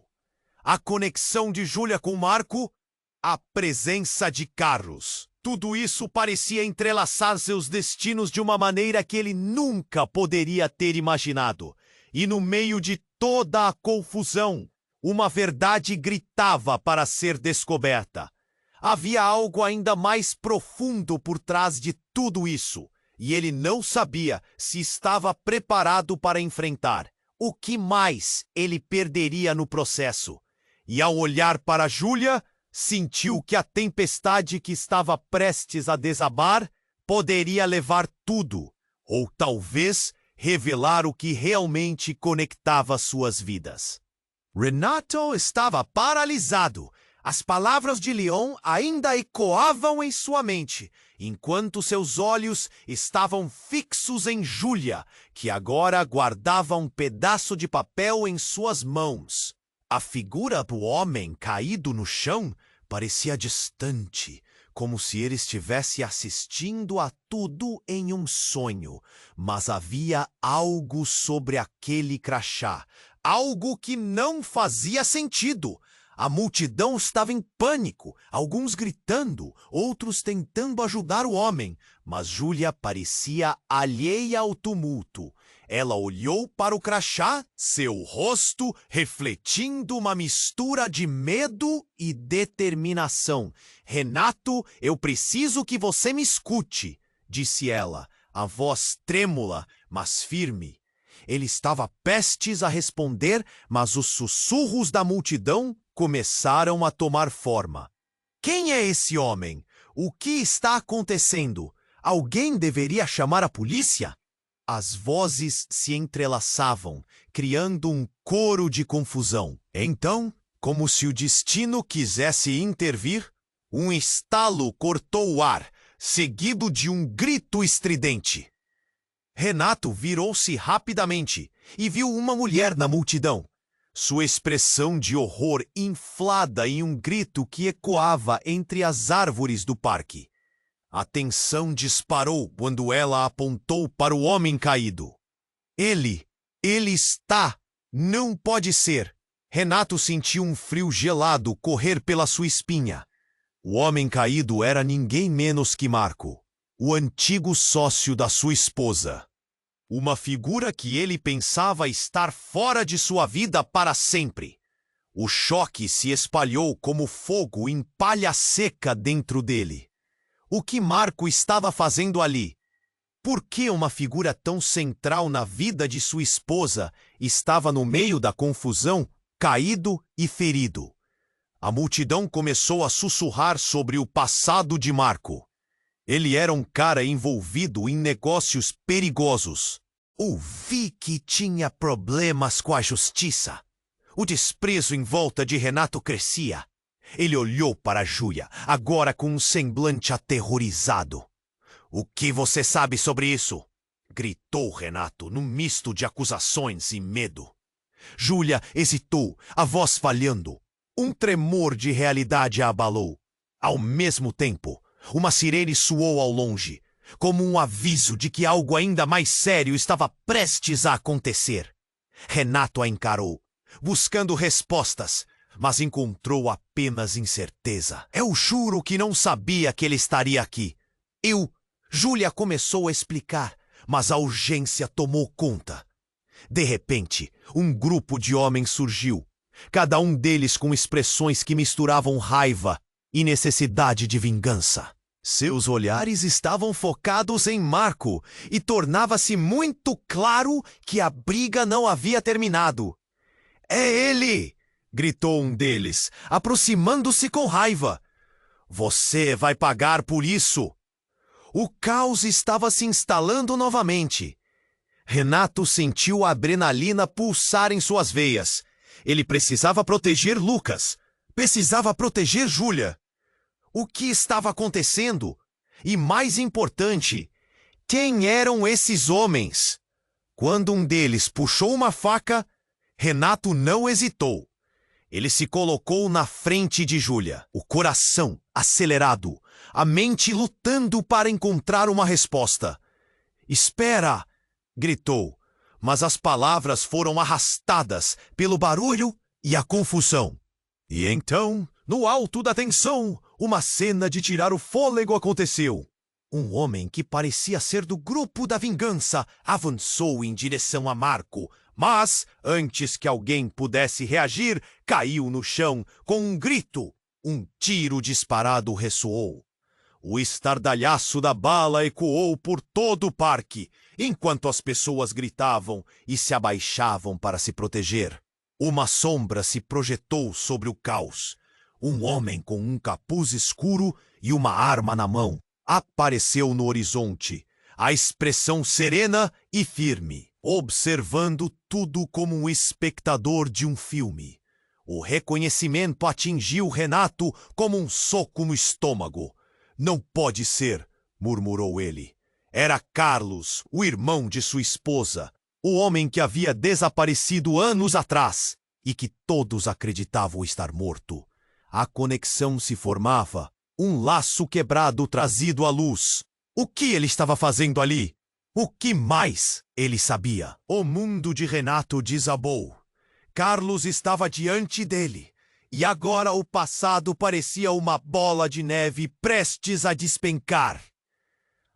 A conexão de Júlia com Marco, a presença de Carlos. Tudo isso parecia entrelaçar seus destinos de uma maneira que ele nunca poderia ter imaginado. E no meio de toda a confusão, uma verdade gritava para ser descoberta. Havia algo ainda mais profundo por trás de tudo isso, e ele não sabia se estava preparado para enfrentar. O que mais ele perderia no processo? E ao olhar para Júlia, sentiu que a tempestade que estava prestes a desabar poderia levar tudo, ou talvez revelar o que realmente conectava suas vidas. Renato estava paralisado. As palavras de Leon ainda ecoavam em sua mente, enquanto seus olhos estavam fixos em Júlia, que agora guardava um pedaço de papel em suas mãos. A figura do homem caído no chão parecia distante, como se ele estivesse assistindo a tudo em um sonho. Mas havia algo sobre aquele crachá, algo que não fazia sentido. A multidão estava em pânico, alguns gritando, outros tentando ajudar o homem, mas Júlia parecia alheia ao tumulto. Ela olhou para o crachá, seu rosto refletindo uma mistura de medo e determinação. "Renato, eu preciso que você me escute", disse ela, a voz trêmula, mas firme. Ele estava prestes a responder, mas os sussurros da multidão começaram a tomar forma. "Quem é esse homem? O que está acontecendo? Alguém deveria chamar a polícia?" As vozes se entrelaçavam, criando um coro de confusão. Então, como se o destino quisesse intervir, um estalo cortou o ar, seguido de um grito estridente. Renato virou-se rapidamente e viu uma mulher na multidão. Sua expressão de horror inflada em um grito que ecoava entre as árvores do parque. A tensão disparou quando ela apontou para o homem caído. Ele está! Não pode ser! Renato sentiu um frio gelado correr pela sua espinha. O homem caído era ninguém menos que Marco, o antigo sócio da sua esposa. Uma figura que ele pensava estar fora de sua vida para sempre. O choque se espalhou como fogo em palha seca dentro dele. O que Marco estava fazendo ali? Por que uma figura tão central na vida de sua esposa estava no meio da confusão, caído e ferido? A multidão começou a sussurrar sobre o passado de Marco. Ele era um cara envolvido em negócios perigosos. Ouvi que tinha problemas com a justiça. O desprezo em volta de Renato crescia. Ele olhou para Júlia, agora com um semblante aterrorizado. "O que você sabe sobre isso?" gritou Renato, num misto de acusações e medo. Júlia hesitou, a voz falhando. Um tremor de realidade a abalou. Ao mesmo tempo, uma sirene soou ao longe, como um aviso de que algo ainda mais sério estava prestes a acontecer. Renato a encarou, buscando respostas, mas encontrou apenas incerteza. "Eu juro que não sabia que ele estaria aqui. Júlia começou a explicar, mas a urgência tomou conta. De repente, um grupo de homens surgiu, cada um deles com expressões que misturavam raiva e necessidade de vingança. Seus olhares estavam focados em Marco e tornava-se muito claro que a briga não havia terminado. "É ele!" gritou um deles, aproximando-se com raiva. "Você vai pagar por isso!" O caos estava se instalando novamente. Renato sentiu a adrenalina pulsar em suas veias. Ele precisava proteger Lucas. Precisava proteger Júlia. O que estava acontecendo? E mais importante, quem eram esses homens? Quando um deles puxou uma faca, Renato não hesitou. Ele se colocou na frente de Júlia, o coração acelerado, a mente lutando para encontrar uma resposta. "Espera!" gritou, mas as palavras foram arrastadas pelo barulho e a confusão. E então, no alto da tensão, uma cena de tirar o fôlego aconteceu. Um homem que parecia ser do grupo da vingança avançou em direção a Marco, mas, antes que alguém pudesse reagir, caiu no chão com um grito. Um tiro disparado ressoou. O estardalhaço da bala ecoou por todo o parque, enquanto as pessoas gritavam e se abaixavam para se proteger. Uma sombra se projetou sobre o caos. Um homem com um capuz escuro e uma arma na mão apareceu no horizonte, a expressão serena e firme, observando tudo como um espectador de um filme. O reconhecimento atingiu Renato como um soco no estômago. Não pode ser, murmurou ele. Era Carlos, o irmão de sua esposa, o homem que havia desaparecido anos atrás e que todos acreditavam estar morto. A conexão se formava, um laço quebrado trazido à luz. O que ele estava fazendo ali? O que mais ele sabia? O mundo de Renato desabou. Carlos estava diante dele, e agora o passado parecia uma bola de neve prestes a despencar.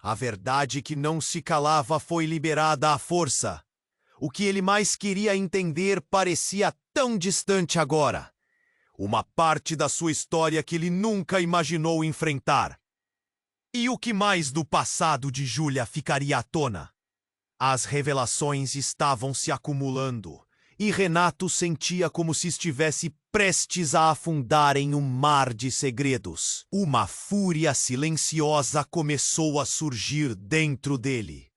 A verdade que não se calava foi liberada à força. O que ele mais queria entender parecia tão distante agora. Uma parte da sua história que ele nunca imaginou enfrentar. E o que mais do passado de Júlia ficaria à tona? As revelações estavam se acumulando, e Renato sentia como se estivesse prestes a afundar em um mar de segredos. Uma fúria silenciosa começou a surgir dentro dele.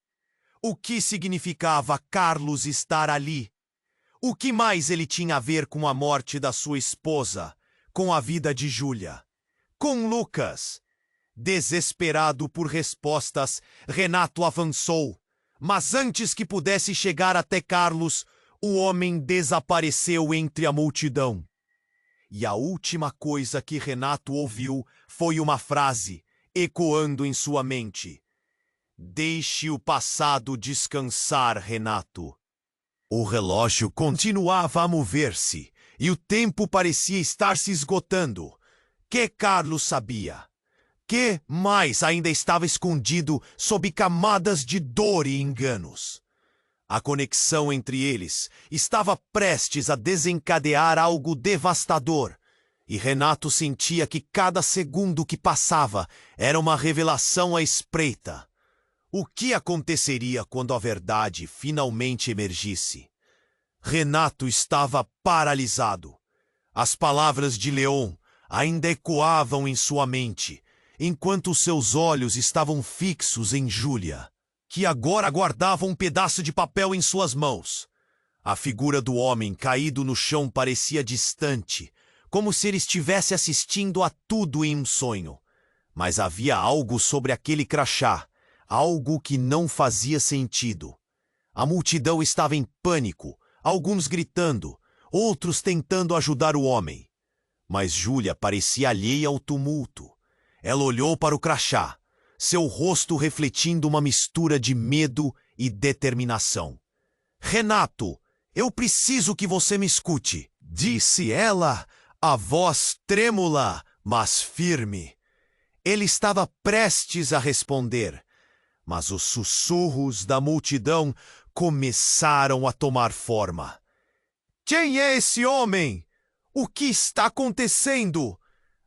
O que significava Carlos estar ali? O que mais ele tinha a ver com a morte da sua esposa, com a vida de Júlia, com Lucas? Desesperado por respostas, Renato avançou, mas antes que pudesse chegar até Carlos, o homem desapareceu entre a multidão. E a última coisa que Renato ouviu foi uma frase, ecoando em sua mente. Deixe o passado descansar, Renato. O relógio continuava a mover-se, e o tempo parecia estar se esgotando. Que Carlos sabia? Que mais ainda estava escondido sob camadas de dor e enganos? A conexão entre eles estava prestes a desencadear algo devastador, e Renato sentia que cada segundo que passava era uma revelação à espreita. O que aconteceria quando a verdade finalmente emergisse? Renato estava paralisado. As palavras de Leon ainda ecoavam em sua mente, enquanto seus olhos estavam fixos em Júlia, que agora guardava um pedaço de papel em suas mãos. A figura do homem caído no chão parecia distante, como se ele estivesse assistindo a tudo em um sonho. Mas havia algo sobre aquele crachá, algo que não fazia sentido. A multidão estava em pânico, alguns gritando, outros tentando ajudar o homem. Mas Júlia parecia alheia ao tumulto. Ela olhou para o crachá, seu rosto refletindo uma mistura de medo e determinação. Renato, eu preciso que você me escute, disse ela, a voz trêmula, mas firme. Ele estava prestes a responder, mas os sussurros da multidão começaram a tomar forma. Quem é esse homem? O que está acontecendo?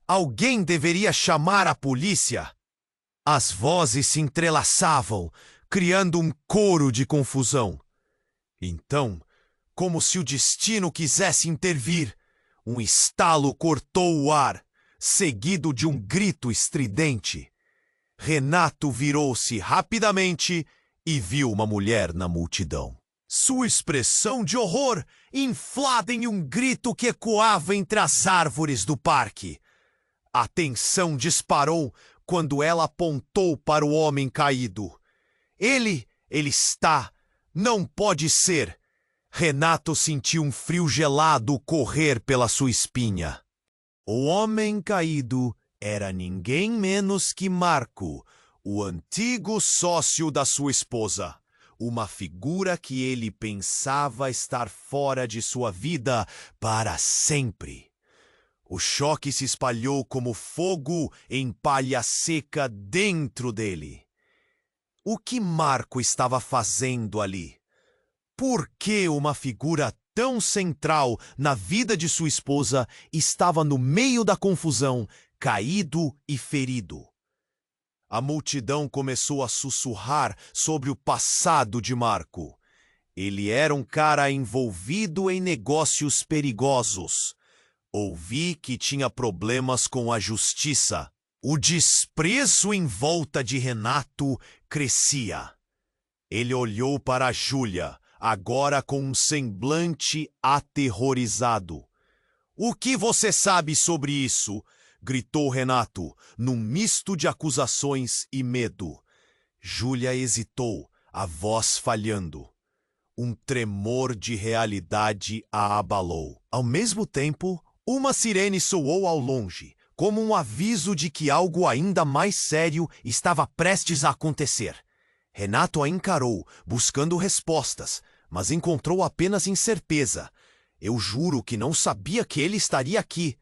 Alguém deveria chamar a polícia. As vozes se entrelaçavam, criando um coro de confusão. Então, como se o destino quisesse intervir, um estalo cortou o ar, seguido de um grito estridente. Renato virou-se rapidamente e viu uma mulher na multidão. Sua expressão de horror inflada em um grito que ecoava entre as árvores do parque. A tensão disparou quando ela apontou para o homem caído. Ele está... Não pode ser. Renato sentiu um frio gelado correr pela sua espinha. O homem caído era ninguém menos que Marco, o antigo sócio da sua esposa. Uma figura que ele pensava estar fora de sua vida para sempre. O choque se espalhou como fogo em palha seca dentro dele. O que Marco estava fazendo ali? Por que uma figura tão central na vida de sua esposa estava no meio da confusão, caído e ferido? A multidão começou a sussurrar sobre o passado de Marco. Ele era um cara envolvido em negócios perigosos. Ouvi que tinha problemas com a justiça. O desprezo em volta de Renato crescia. Ele olhou para Júlia, agora com um semblante aterrorizado. O que você sabe sobre isso? Gritou Renato, num misto de acusações e medo. Júlia hesitou, a voz falhando. Um tremor de realidade a abalou. Ao mesmo tempo, uma sirene soou ao longe, como um aviso de que algo ainda mais sério estava prestes a acontecer. Renato a encarou, buscando respostas, mas encontrou apenas incerteza. Eu juro que não sabia que ele estaria aqui.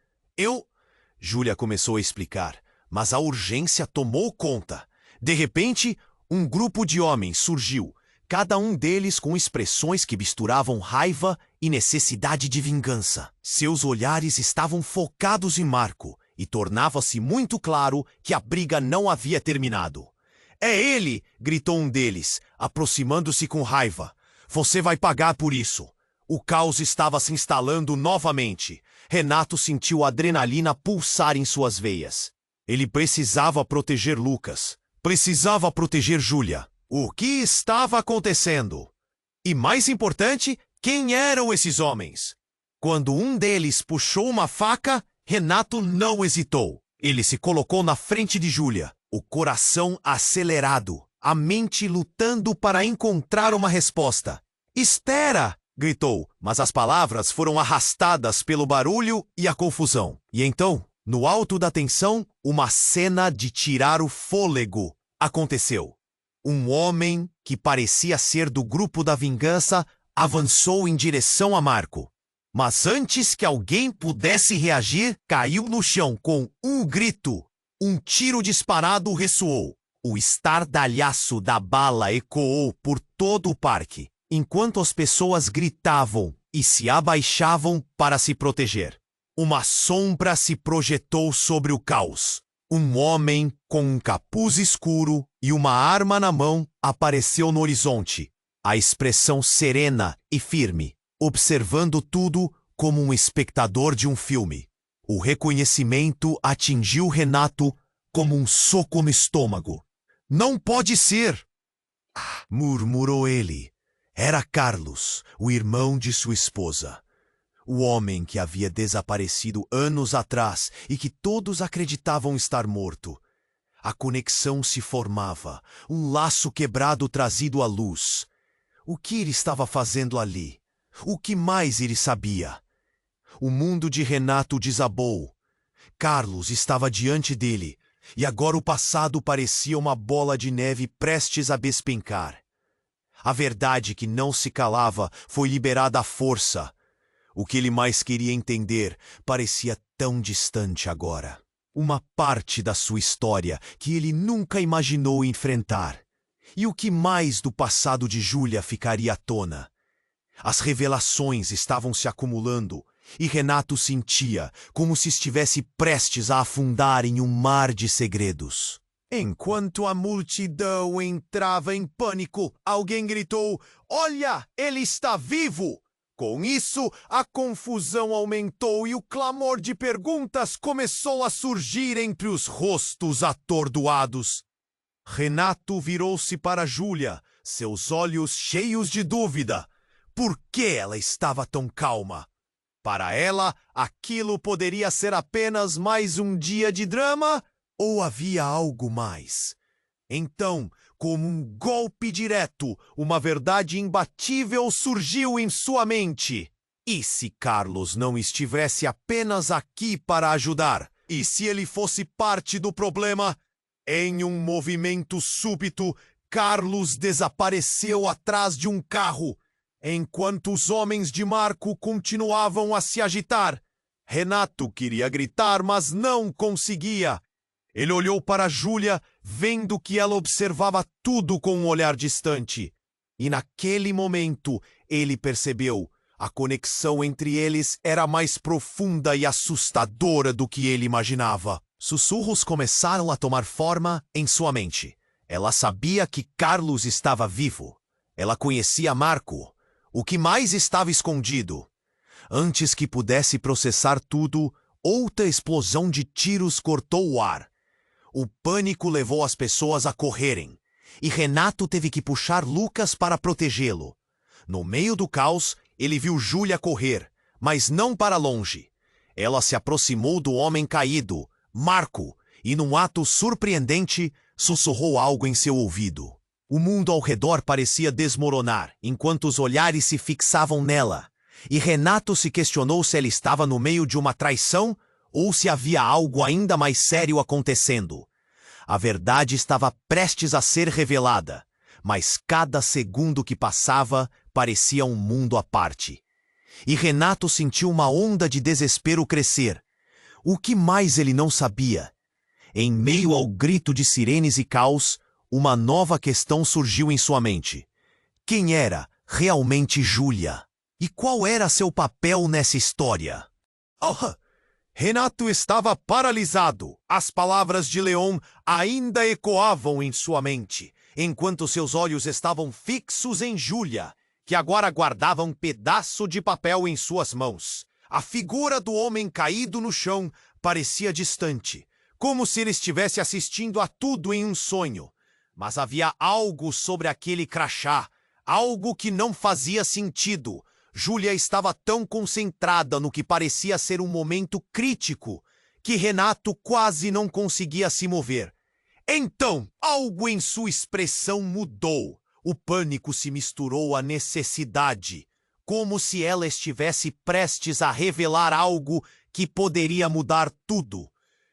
Júlia começou a explicar, mas a urgência tomou conta. De repente, um grupo de homens surgiu, cada um deles com expressões que misturavam raiva e necessidade de vingança. Seus olhares estavam focados em Marco, e tornava-se muito claro que a briga não havia terminado. "É ele!" gritou um deles, aproximando-se com raiva. "Você vai pagar por isso!" O caos estava se instalando novamente. Renato sentiu a adrenalina pulsar em suas veias. Ele precisava proteger Lucas. Precisava proteger Júlia. O que estava acontecendo? E mais importante, quem eram esses homens? Quando um deles puxou uma faca, Renato não hesitou. Ele se colocou na frente de Júlia, o coração acelerado, a mente lutando para encontrar uma resposta. "Espera!" gritou, mas as palavras foram arrastadas pelo barulho e a confusão. E então, no alto da tensão, uma cena de tirar o fôlego aconteceu. Um homem, que parecia ser do grupo da vingança, avançou em direção a Marco. Mas antes que alguém pudesse reagir, caiu no chão com um grito. Um tiro disparado ressoou. O estardalhaço da bala ecoou por todo o parque, enquanto as pessoas gritavam e se abaixavam para se proteger. Uma sombra se projetou sobre o caos. Um homem com um capuz escuro e uma arma na mão apareceu no horizonte, a expressão serena e firme, observando tudo como um espectador de um filme. O reconhecimento atingiu Renato como um soco no estômago. "Não pode ser!" murmurou ele. Era Carlos, o irmão de sua esposa. O homem que havia desaparecido anos atrás e que todos acreditavam estar morto. A conexão se formava, um laço quebrado trazido à luz. O que ele estava fazendo ali? O que mais ele sabia? O mundo de Renato desabou. Carlos estava diante dele, e agora o passado parecia uma bola de neve prestes a despencar. A verdade que não se calava foi liberada à força. O que ele mais queria entender parecia tão distante agora. Uma parte da sua história que ele nunca imaginou enfrentar. E o que mais do passado de Júlia ficaria à tona? As revelações estavam se acumulando, e Renato sentia como se estivesse prestes a afundar em um mar de segredos. Enquanto a multidão entrava em pânico, alguém gritou: "Olha, ele está vivo!" Com isso, a confusão aumentou e o clamor de perguntas começou a surgir entre os rostos atordoados. Renato virou-se para Júlia, seus olhos cheios de dúvida. Por que ela estava tão calma? Para ela, aquilo poderia ser apenas mais um dia de drama? Ou havia algo mais? Então, como um golpe direto, uma verdade imbatível surgiu em sua mente. E se Carlos não estivesse apenas aqui para ajudar? E se ele fosse parte do problema? Em um movimento súbito, Carlos desapareceu atrás de um carro, enquanto os homens de Marco continuavam a se agitar. Renato queria gritar, mas não conseguia. Ele olhou para Júlia, vendo que ela observava tudo com um olhar distante. E naquele momento, ele percebeu: a conexão entre eles era mais profunda e assustadora do que ele imaginava. Sussurros começaram a tomar forma em sua mente. Ela sabia que Carlos estava vivo. Ela conhecia Marco. O que mais estava escondido? Antes que pudesse processar tudo, outra explosão de tiros cortou o ar. O pânico levou as pessoas a correrem, e Renato teve que puxar Lucas para protegê-lo. No meio do caos, ele viu Júlia correr, mas não para longe. Ela se aproximou do homem caído, Marco, e num ato surpreendente, sussurrou algo em seu ouvido. O mundo ao redor parecia desmoronar, enquanto os olhares se fixavam nela, e Renato se questionou se ela estava no meio de uma traição ou se havia algo ainda mais sério acontecendo. A verdade estava prestes a ser revelada, mas cada segundo que passava parecia um mundo à parte. E Renato sentiu uma onda de desespero crescer. O que mais ele não sabia? Em meio ao grito de sirenes e caos, uma nova questão surgiu em sua mente. Quem era realmente Júlia? E qual era seu papel nessa história? Renato estava paralisado. As palavras de Leon ainda ecoavam em sua mente, enquanto seus olhos estavam fixos em Júlia, que agora guardava um pedaço de papel em suas mãos. A figura do homem caído no chão parecia distante, como se ele estivesse assistindo a tudo em um sonho. Mas havia algo sobre aquele crachá, algo que não fazia sentido. Júlia estava tão concentrada no que parecia ser um momento crítico, que Renato quase não conseguia se mover. Então, algo em sua expressão mudou. O pânico se misturou à necessidade, como se ela estivesse prestes a revelar algo que poderia mudar tudo.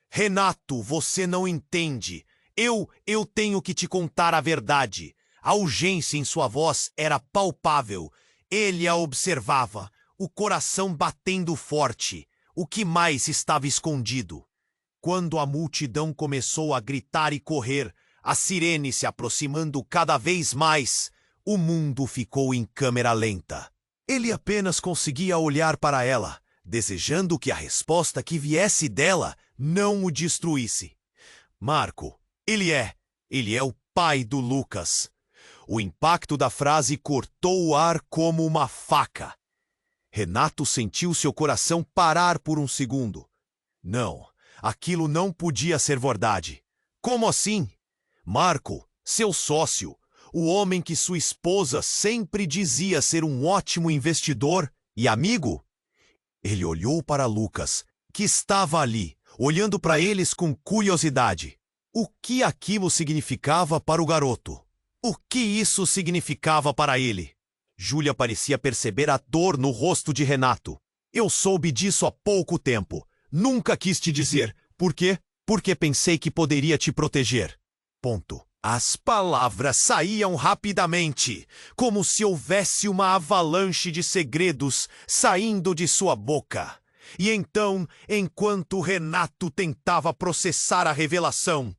Renato, você não entende. Eu tenho que te contar a verdade. A urgência em sua voz era palpável. Ele a observava, o coração batendo forte. O que mais estava escondido? Quando a multidão começou a gritar e correr, a sirene se aproximando cada vez mais, o mundo ficou em câmera lenta. Ele apenas conseguia olhar para ela, desejando que a resposta que viesse dela não o destruísse. Marco, ele é o pai do Lucas. O impacto da frase cortou o ar como uma faca. Renato sentiu seu coração parar por um segundo. Não, aquilo não podia ser verdade. Como assim? Marco, seu sócio, o homem que sua esposa sempre dizia ser um ótimo investidor e amigo? Ele olhou para Lucas, que estava ali, olhando para eles com curiosidade. O que aquilo significava para o garoto? O que isso significava para ele? Júlia parecia perceber a dor no rosto de Renato. Eu soube disso há pouco tempo. Nunca quis te dizer. Por quê? Porque pensei que poderia te proteger. Ponto. As palavras saíam rapidamente, como se houvesse uma avalanche de segredos saindo de sua boca. E então, enquanto Renato tentava processar a revelação,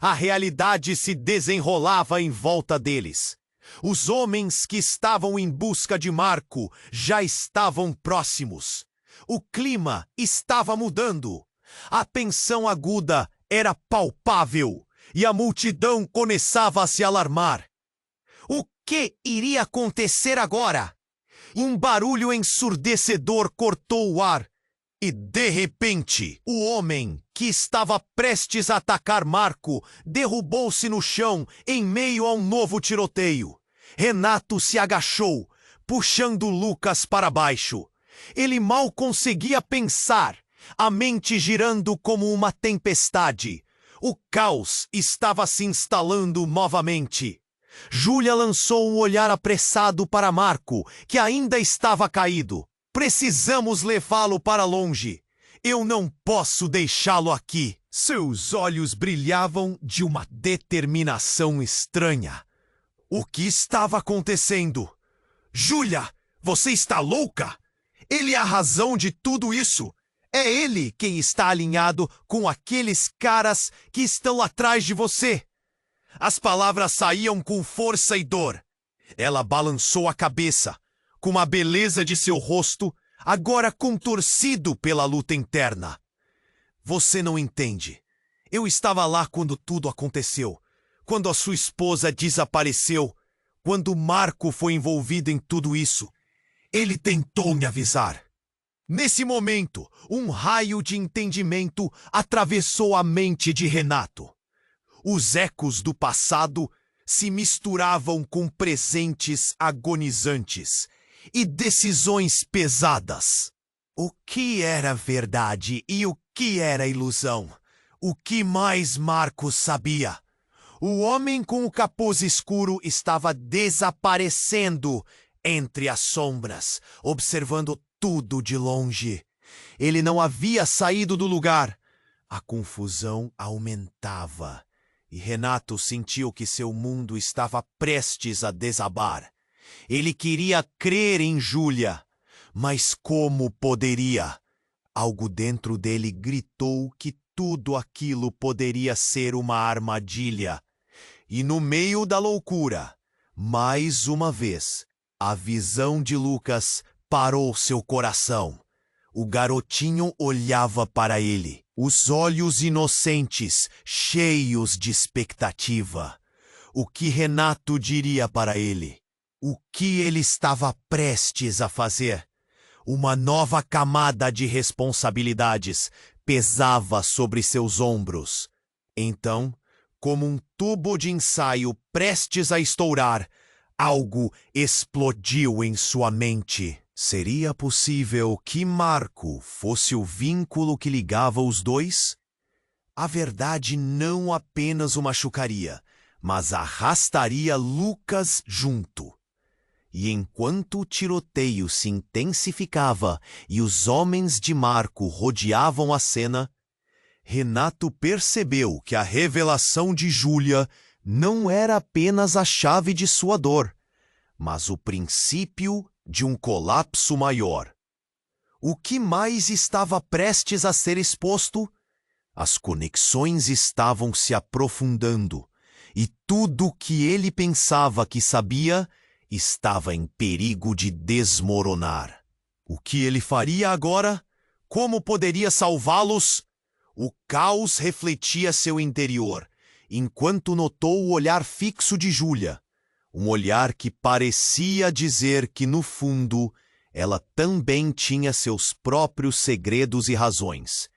a realidade se desenrolava em volta deles. Os homens que estavam em busca de Marco já estavam próximos. O clima estava mudando. A tensão aguda era palpável e a multidão começava a se alarmar. O que iria acontecer agora? Um barulho ensurdecedor cortou o ar. E, de repente, o homem que estava prestes a atacar Marco derrubou-se no chão em meio a um novo tiroteio. Renato se agachou, puxando Lucas para baixo. Ele mal conseguia pensar, a mente girando como uma tempestade. O caos estava se instalando novamente. Júlia lançou um olhar apressado para Marco, que ainda estava caído. Precisamos levá-lo para longe. Eu não posso deixá-lo aqui. Seus olhos brilhavam de uma determinação estranha. O que estava acontecendo? Júlia, você está louca? Ele é a razão de tudo isso. É ele quem está alinhado com aqueles caras que estão atrás de você. As palavras saíam com força e dor. Ela balançou a cabeça, com a beleza de seu rosto, agora contorcido pela luta interna. Você não entende. Eu estava lá quando tudo aconteceu, quando a sua esposa desapareceu, quando Marco foi envolvido em tudo isso. Ele tentou me avisar. Nesse momento, um raio de entendimento atravessou a mente de Renato. Os ecos do passado se misturavam com presentes agonizantes e decisões pesadas. O que era verdade e o que era ilusão? O que mais Marco sabia? O homem com o capuz escuro estava desaparecendo entre as sombras, observando tudo de longe. Ele não havia saído do lugar. A confusão aumentava e Renato sentiu que seu mundo estava prestes a desabar. Ele queria crer em Júlia, mas como poderia? Algo dentro dele gritou que tudo aquilo poderia ser uma armadilha. E no meio da loucura, mais uma vez, a visão de Lucas parou seu coração. O garotinho olhava para ele, os olhos inocentes, cheios de expectativa. O que Renato diria para ele? O que ele estava prestes a fazer? Uma nova camada de responsabilidades pesava sobre seus ombros. Então, como um tubo de ensaio prestes a estourar, algo explodiu em sua mente. Seria possível que Marco fosse o vínculo que ligava os dois? A verdade não apenas o machucaria, mas arrastaria Lucas junto. E enquanto o tiroteio se intensificava e os homens de Marco rodeavam a cena, Renato percebeu que a revelação de Júlia não era apenas a chave de sua dor, mas o princípio de um colapso maior. O que mais estava prestes a ser exposto? As conexões estavam se aprofundando, e tudo o que ele pensava que sabia estava em perigo de desmoronar. O que ele faria agora? Como poderia salvá-los? O caos refletia seu interior, enquanto notou o olhar fixo de Júlia. Um olhar que parecia dizer que, no fundo, ela também tinha seus próprios segredos e razões.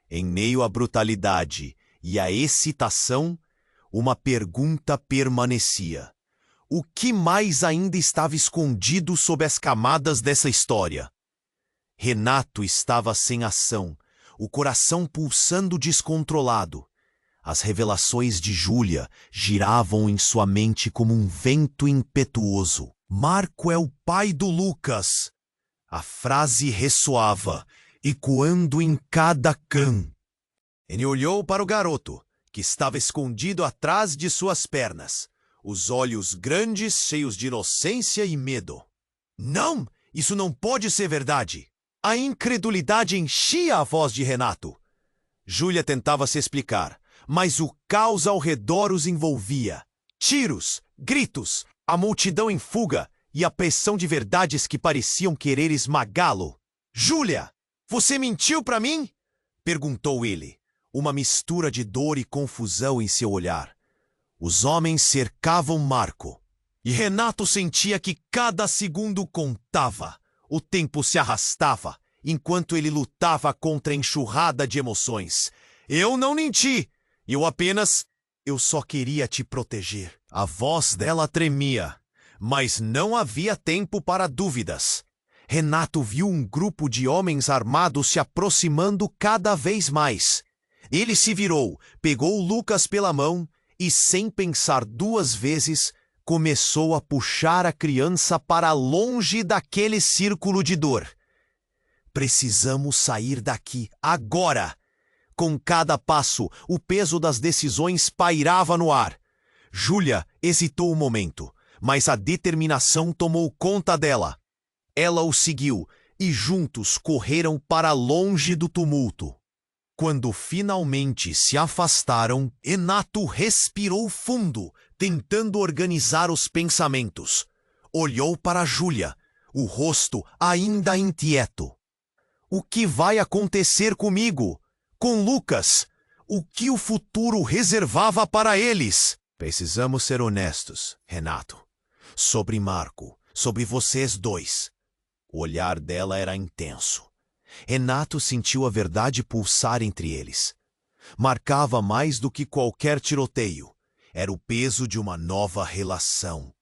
Em meio à brutalidade e à excitação, uma pergunta permanecia. O que mais ainda estava escondido sob as camadas dessa história? Renato estava sem ação, o coração pulsando descontrolado. As revelações de Júlia giravam em sua mente como um vento impetuoso. Marco é o pai do Lucas. A frase ressoava, ecoando em cada can. Ele olhou para o garoto, que estava escondido atrás de suas pernas, os olhos grandes, cheios de inocência e medo. Não! Isso não pode ser verdade! A incredulidade enchia a voz de Renato. Júlia tentava se explicar, mas o caos ao redor os envolvia. Tiros, gritos, a multidão em fuga e a pressão de verdades que pareciam querer esmagá-lo. Júlia, você mentiu para mim? Perguntou ele, uma mistura de dor e confusão em seu olhar. Os homens cercavam Marco, e Renato sentia que cada segundo contava. O tempo se arrastava, enquanto ele lutava contra a enxurrada de emoções. Eu não menti! Eu só queria te proteger. A voz dela tremia, mas não havia tempo para dúvidas. Renato viu um grupo de homens armados se aproximando cada vez mais. Ele se virou, pegou Lucas pela mão e, sem pensar duas vezes, começou a puxar a criança para longe daquele círculo de dor. Precisamos sair daqui, agora! Com cada passo, o peso das decisões pairava no ar. Júlia hesitou um momento, mas a determinação tomou conta dela. Ela o seguiu e juntos correram para longe do tumulto. Quando finalmente se afastaram, Renato respirou fundo, tentando organizar os pensamentos. Olhou para Júlia, o rosto ainda inquieto. O que vai acontecer comigo? Com Lucas? O que o futuro reservava para eles? Precisamos ser honestos, Renato. Sobre Marco, sobre vocês dois. O olhar dela era intenso. Renato sentiu a verdade pulsar entre eles. Marcava mais do que qualquer tiroteio. Era o peso de uma nova relação.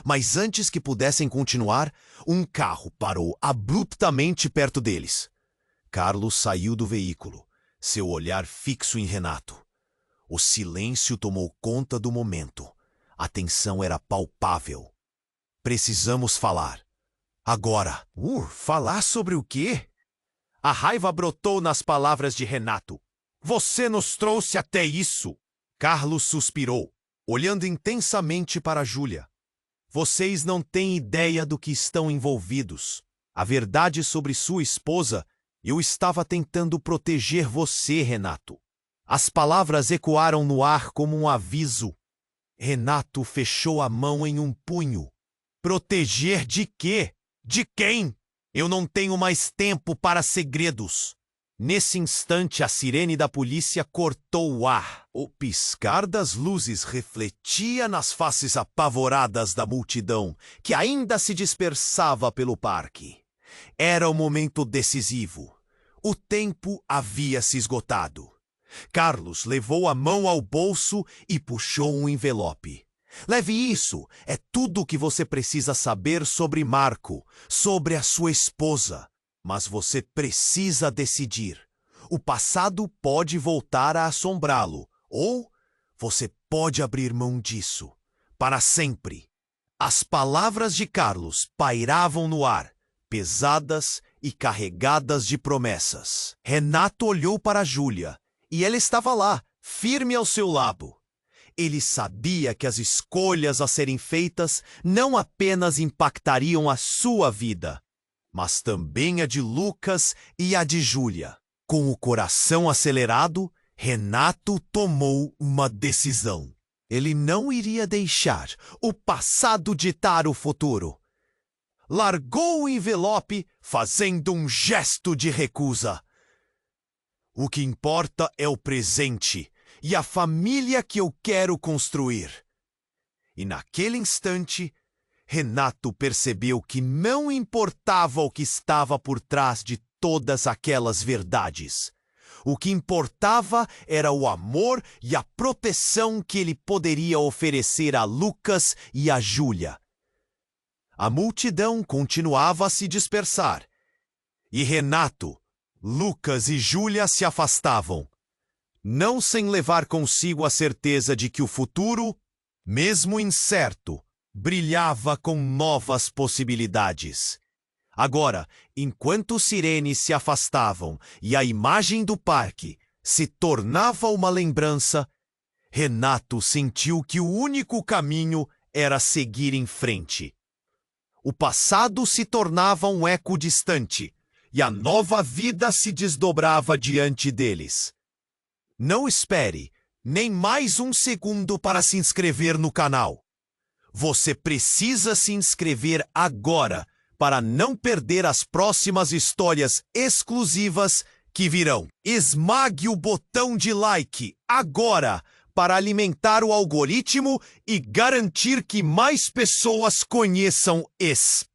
Mas antes que pudessem continuar, um carro parou abruptamente perto deles. Carlos saiu do veículo, seu olhar fixo em Renato. O silêncio tomou conta do momento. A tensão era palpável. Precisamos falar. Agora. Falar sobre o quê? A raiva brotou nas palavras de Renato. Você nos trouxe até isso. Carlos suspirou, olhando intensamente para Júlia. Vocês não têm ideia do que estão envolvidos. A verdade sobre sua esposa, eu estava tentando proteger você, Renato. As palavras ecoaram no ar como um aviso. Renato fechou a mão em um punho. Proteger de quê? De quem? Eu não tenho mais tempo para segredos. Nesse instante, a sirene da polícia cortou o ar. O piscar das luzes refletia nas faces apavoradas da multidão, que ainda se dispersava pelo parque. Era o momento decisivo. O tempo havia se esgotado. Carlos levou a mão ao bolso e puxou um envelope. Leve isso, é tudo o que você precisa saber sobre Marco, sobre a sua esposa. Mas você precisa decidir. O passado pode voltar a assombrá-lo, ou você pode abrir mão disso, para sempre. As palavras de Carlos pairavam no ar, pesadas e carregadas de promessas. Renato olhou para Júlia, e ela estava lá, firme ao seu lado. Ele sabia que as escolhas a serem feitas não apenas impactariam a sua vida, mas também a de Lucas e a de Júlia. Com o coração acelerado, Renato tomou uma decisão. Ele não iria deixar o passado ditar o futuro. Largou o envelope, fazendo um gesto de recusa. O que importa é o presente e a família que eu quero construir. E naquele instante, Renato percebeu que não importava o que estava por trás de todas aquelas verdades. O que importava era o amor e a proteção que ele poderia oferecer a Lucas e a Júlia. A multidão continuava a se dispersar. E Renato, Lucas e Júlia se afastavam, não sem levar consigo a certeza de que o futuro, mesmo incerto, brilhava com novas possibilidades. Agora, enquanto os sirenes se afastavam e a imagem do parque se tornava uma lembrança, Renato sentiu que o único caminho era seguir em frente. O passado se tornava um eco distante e a nova vida se desdobrava diante deles. Não espere nem mais um segundo para se inscrever no canal. Você precisa se inscrever agora para não perder as próximas histórias exclusivas que virão. Esmague o botão de like agora para alimentar o algoritmo e garantir que mais pessoas conheçam esse